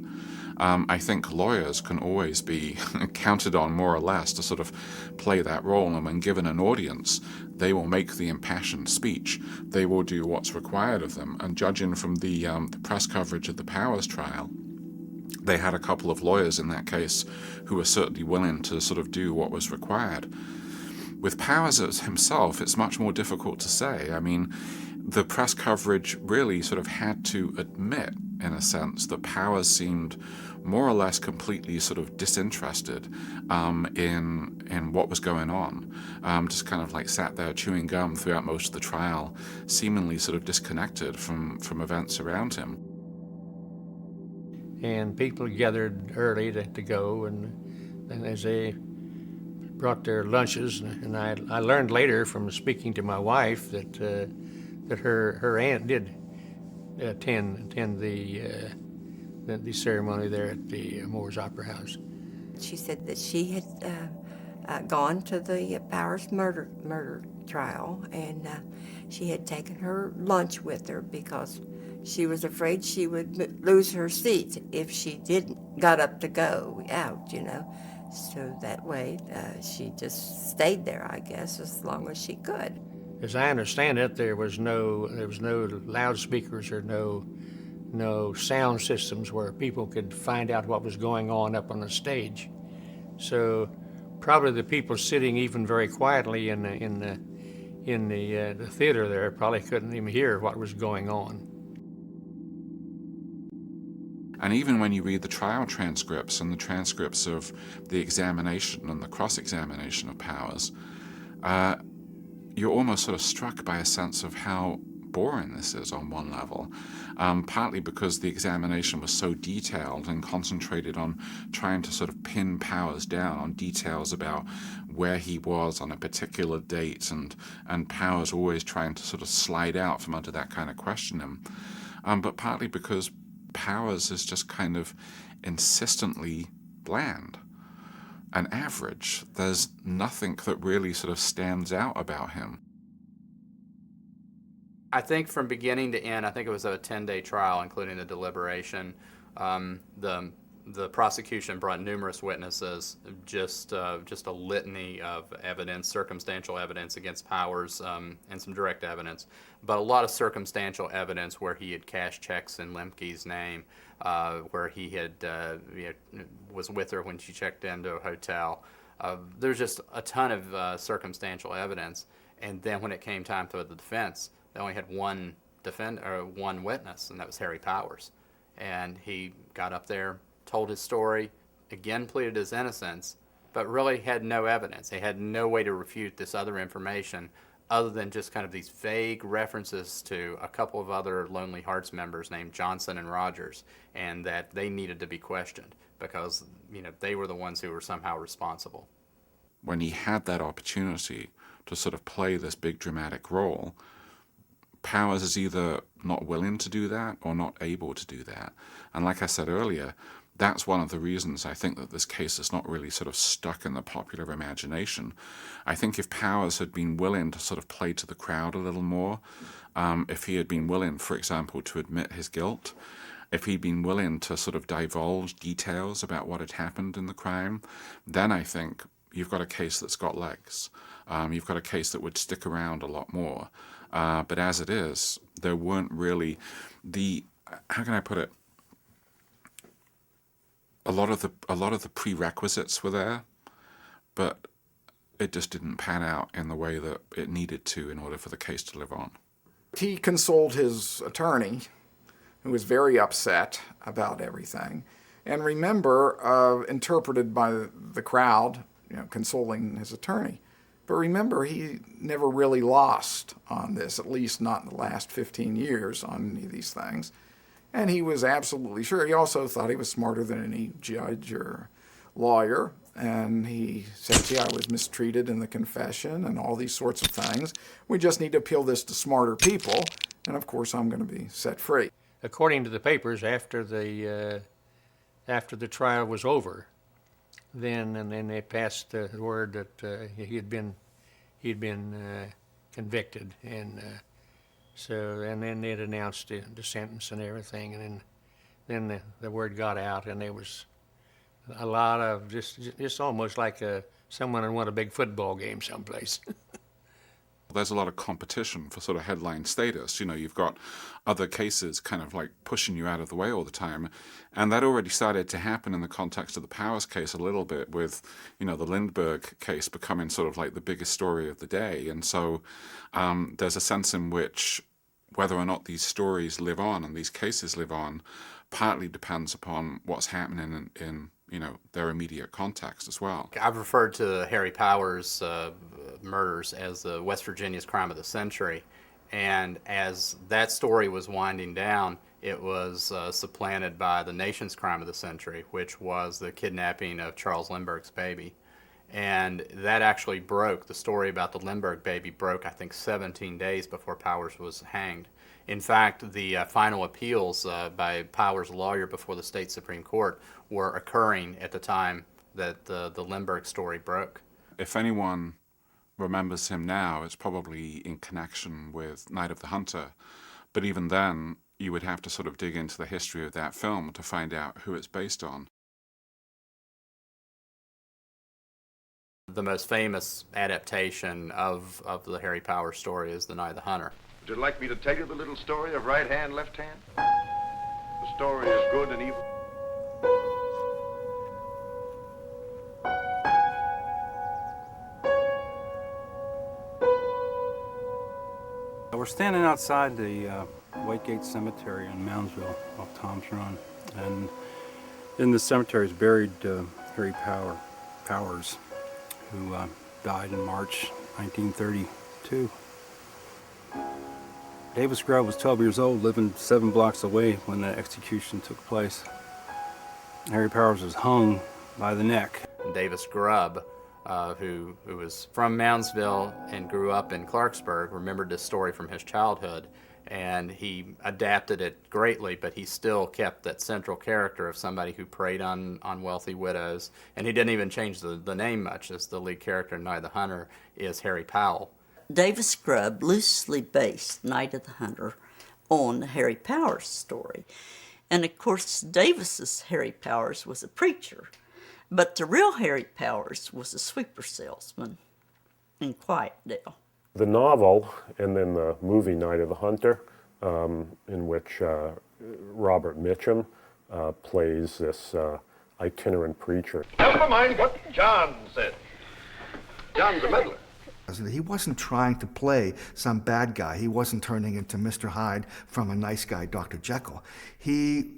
I think lawyers can always be counted on more or less to sort of play that role, and when given an audience, they will make the impassioned speech. They will do what's required of them. And judging from the press coverage of the Powers trial, they had a couple of lawyers in that case who were certainly willing to sort of do what was required. With Powers himself, it's much more difficult to say. I mean, the press coverage really sort of had to admit, in a sense, that Powers seemed more or less completely sort of disinterested in what was going on. Just kind of like sat there chewing gum throughout most of the trial, seemingly sort of disconnected from events around him. And people gathered early to go, and as they brought their lunches, and I learned later from speaking to my wife that that her aunt did attend the ceremony there at the Moores Opera House. She said that she had gone to the Powers murder trial, and she had taken her lunch with her because she was afraid she would lose her seat if she got up to go out, you know. So that way, she just stayed there, I guess, as long as she could. As I understand it, there was no loudspeakers or no sound systems where people could find out what was going on up on the stage. So probably the people sitting even very quietly in the theater there probably couldn't even hear what was going on. And even when you read the trial transcripts and the transcripts of the examination and the cross-examination of Powers, you're almost sort of struck by a sense of how boring this is on one level, partly because the examination was so detailed and concentrated on trying to sort of pin Powers down on details about where he was on a particular date, and Powers always trying to sort of slide out from under that kind of questioning, but partly because Powers is just kind of insistently bland and average. There's nothing that really sort of stands out about him. I think from beginning to end, I think it was a 10-day trial, including the deliberation. The prosecution brought numerous witnesses, just a litany of evidence, circumstantial evidence against Powers, and some direct evidence, but a lot of circumstantial evidence where he had cashed checks in Lemke's name, where he had was with her when she checked into a hotel. There's just a ton of circumstantial evidence, and then when it came time for the defense, they only had one witness, and that was Harry Powers, and he got up there, told his story, again pleaded his innocence, but really had no evidence. He had no way to refute this other information other than just kind of these vague references to a couple of other Lonely Hearts members named Johnson and Rogers, and that they needed to be questioned because, you know, they were the ones who were somehow responsible. When he had that opportunity to sort of play this big dramatic role, Powers is either not willing to do that or not able to do that. And like I said earlier, that's one of the reasons I think that this case is not really sort of stuck in the popular imagination. I think if Powers had been willing to sort of play to the crowd a little more, if he had been willing, for example, to admit his guilt, if he'd been willing to sort of divulge details about what had happened in the crime, then I think you've got a case that's got legs. You've got a case that would stick around a lot more. But as it is, there weren't really how can I put it? A lot of the prerequisites were there, but it just didn't pan out in the way that it needed to in order for the case to live on. He consoled his attorney, who was very upset about everything. And remember, interpreted by the crowd, you know, consoling his attorney. But remember, he never really lost on this, at least not in the last 15 years on any of these things. And he was absolutely sure. He also thought he was smarter than any judge or lawyer. And he said, see, I was mistreated in the confession and all these sorts of things. We just need to appeal this to smarter people. And of course, I'm going to be set free. According to the papers, after the trial was over, then they passed the word that he had been convicted, and and then they'd announced the sentence and everything, and then the word got out, and there was a lot of just almost like someone had won a big football game someplace. There's a lot of competition for sort of headline status. You know, you've got other cases kind of like pushing you out of the way all the time. And that already started to happen in the context of the Powers case a little bit with, you know, the Lindbergh case becoming sort of like the biggest story of the day. And so there's a sense in which whether or not these stories live on and these cases live on partly depends upon what's happening in you know, their immediate context as well. I've referred to Harry Powers' murders as the West Virginia's crime of the century, and as that story was winding down, it was supplanted by the nation's crime of the century, which was the kidnapping of Charles Lindbergh's baby. And that actually broke, the story about the Lindbergh baby broke, I think, 17 days before Powers was hanged. In fact, the final appeals by Powers' lawyer before the state Supreme Court were occurring at the time that the Lindbergh story broke. If anyone remembers him now, it's probably in connection with Night of the Hunter. But even then, you would have to sort of dig into the history of that film to find out who it's based on. The most famous adaptation of the Harry Powers story is The Night of the Hunter. Would you like me to tell you the little story of right hand, left hand? The story is good and evil. We're standing outside the Whitegate Cemetery in Moundsville off Tom's Run, and in the cemetery is buried Harry Powers, who died in March 1932. Davis Grubb was 12 years old, living 7 blocks away when the execution took place. Harry Powers was hung by the neck. Davis Grubb, who was from Moundsville and grew up in Clarksburg, remembered this story from his childhood, and he adapted it greatly, but he still kept that central character of somebody who preyed on wealthy widows, and he didn't even change the name much, as the lead character in Night of the Hunter is Harry Powell. Davis Grubb loosely based Night of the Hunter on the Harry Powers story. And of course, Davis's Harry Powers was a preacher, but the real Harry Powers was a sweeper salesman in Quietdale. The novel and then the movie Night of the Hunter, in which Robert Mitchum plays this itinerant preacher. Never mind what John said. John's a meddler. He wasn't trying to play some bad guy. He wasn't turning into Mr. Hyde from a nice guy, Dr. Jekyll.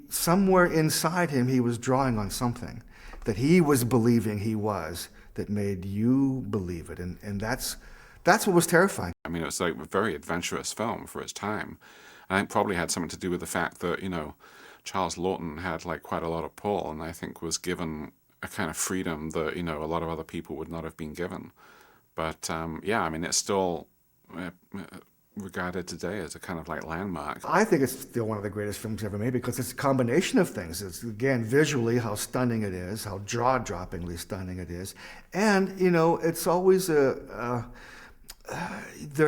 Somewhere inside him, he was drawing on something that he was believing he was that made you believe it. And that's what was terrifying. I mean, it was like a very adventurous film for its time. I think probably had something to do with the fact that, you know, Charles Laughton had like quite a lot of pull, and I think was given a kind of freedom that, you know, a lot of other people would not have been given. But yeah, I mean, it's still regarded today as a kind of like landmark. I think it's still one of the greatest films ever made because it's a combination of things. It's, again, visually how stunning it is, how jaw-droppingly stunning it is. And, you know, it's always there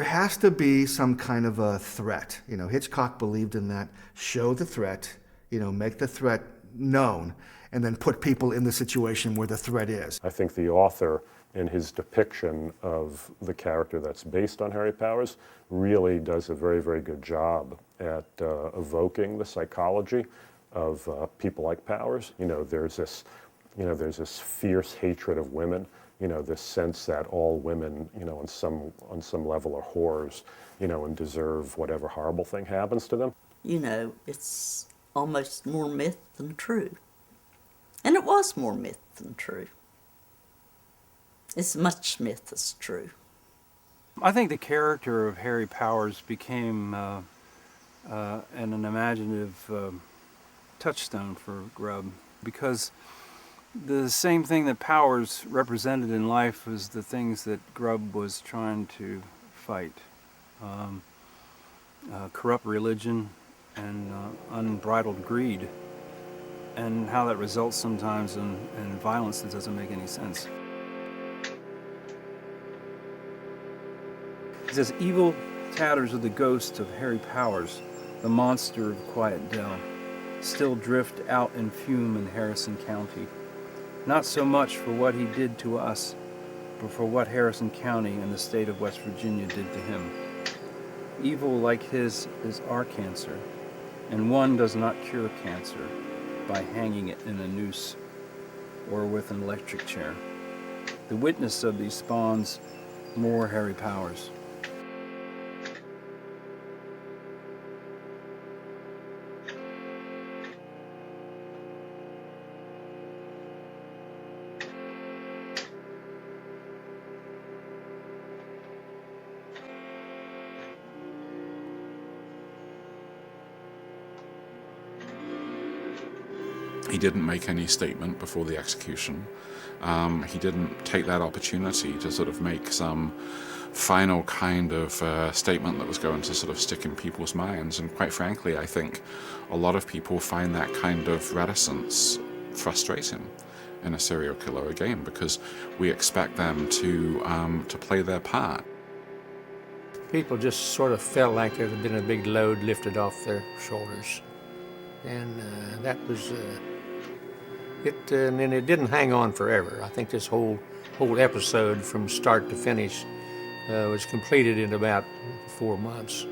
has to be some kind of a threat. You know, Hitchcock believed in that. Show the threat, you know, make the threat known, and then put people in the situation where the threat is. I think the author, in his depiction of the character that's based on Harry Powers, really does a very, very good job at evoking the psychology of people like Powers. You know, there's this fierce hatred of women. You know, this sense that all women, you know, on some level are whores, you know, and deserve whatever horrible thing happens to them. You know, it's almost more myth than true. And it was more myth than true. As much myth as true. I think the character of Harry Powers became an imaginative touchstone for Grubb, because the same thing that Powers represented in life was the things that Grubb was trying to fight. Corrupt religion and unbridled greed, and how that results sometimes in violence that doesn't make any sense. says, evil tatters of the ghost of Harry Powers, the monster of Quiet Dell, still drift out in fume in Harrison County. Not so much for what he did to us, but for what Harrison County and the state of West Virginia did to him. Evil like his is our cancer, and one does not cure cancer by hanging it in a noose or with an electric chair. The witness of these spawns more Harry Powers. He didn't make any statement before the execution. He didn't take that opportunity to sort of make some final kind of statement that was going to sort of stick in people's minds. And quite frankly, I think a lot of people find that kind of reticence frustrating in a serial killer again, because we expect them to play their part. People just sort of felt like there had been a big load lifted off their shoulders. And that was and it didn't hang on forever. I think this whole episode from start to finish was completed in about 4 months.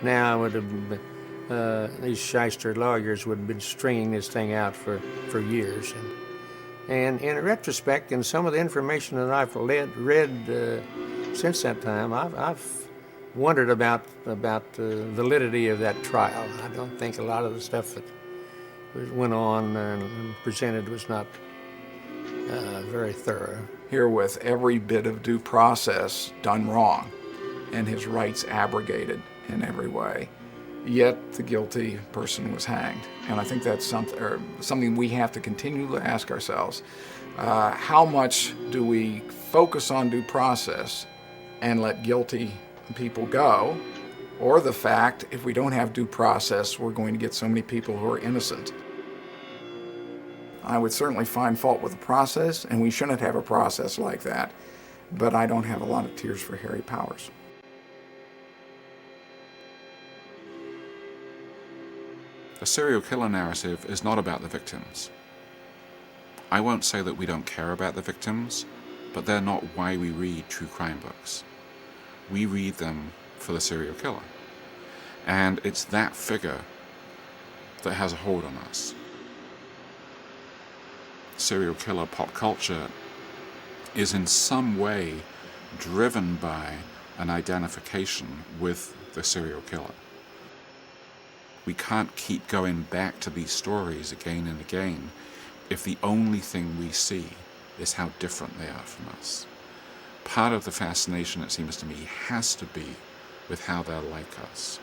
Now would have these Schechter lawyers would have been stringing this thing out for years. And in retrospect, and some of the information that I've read since that time, I've wondered about the validity of that trial. I don't think a lot of the stuff that went on and presented was not very thorough. Here with every bit of due process done wrong and his rights abrogated in every way, yet the guilty person was hanged. And I think that's something we have to continue to ask ourselves. How much do we focus on due process and let guilty people go, or the fact if we don't have due process, we're going to get so many people who are innocent? I would certainly find fault with the process, and we shouldn't have a process like that, but I don't have a lot of tears for Harry Powers. A serial killer narrative is not about the victims. I won't say that we don't care about the victims, but they're not why we read true crime books. We read them for the serial killer. And it's that figure that has a hold on us. Serial killer pop culture is in some way driven by an identification with the serial killer. We can't keep going back to these stories again and again if the only thing we see is how different they are from us. Part of the fascination, it seems to me, has to be with how they're like us.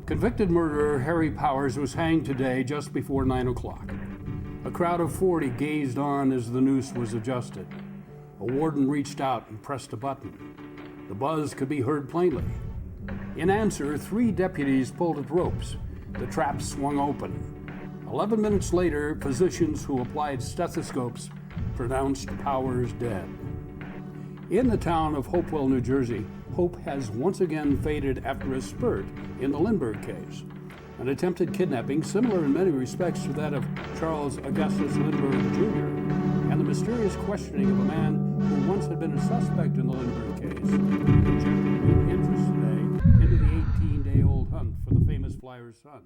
Convicted murderer Harry Powers was hanged today just before 9 o'clock. A crowd of 40 gazed on as the noose was adjusted. A warden reached out and pressed a button. The buzz could be heard plainly. In answer, 3 deputies pulled at ropes. The trap swung open. 11 minutes later, physicians who applied stethoscopes pronounced Powers dead. In the town of Hopewell, New Jersey, hope has once again faded after a spurt in the Lindbergh case, an attempted kidnapping similar in many respects to that of Charles Augustus Lindbergh Jr., and the mysterious questioning of a man who once had been a suspect in the Lindbergh case, injected new interest today into the 18-day-old hunt for the famous flyer's son.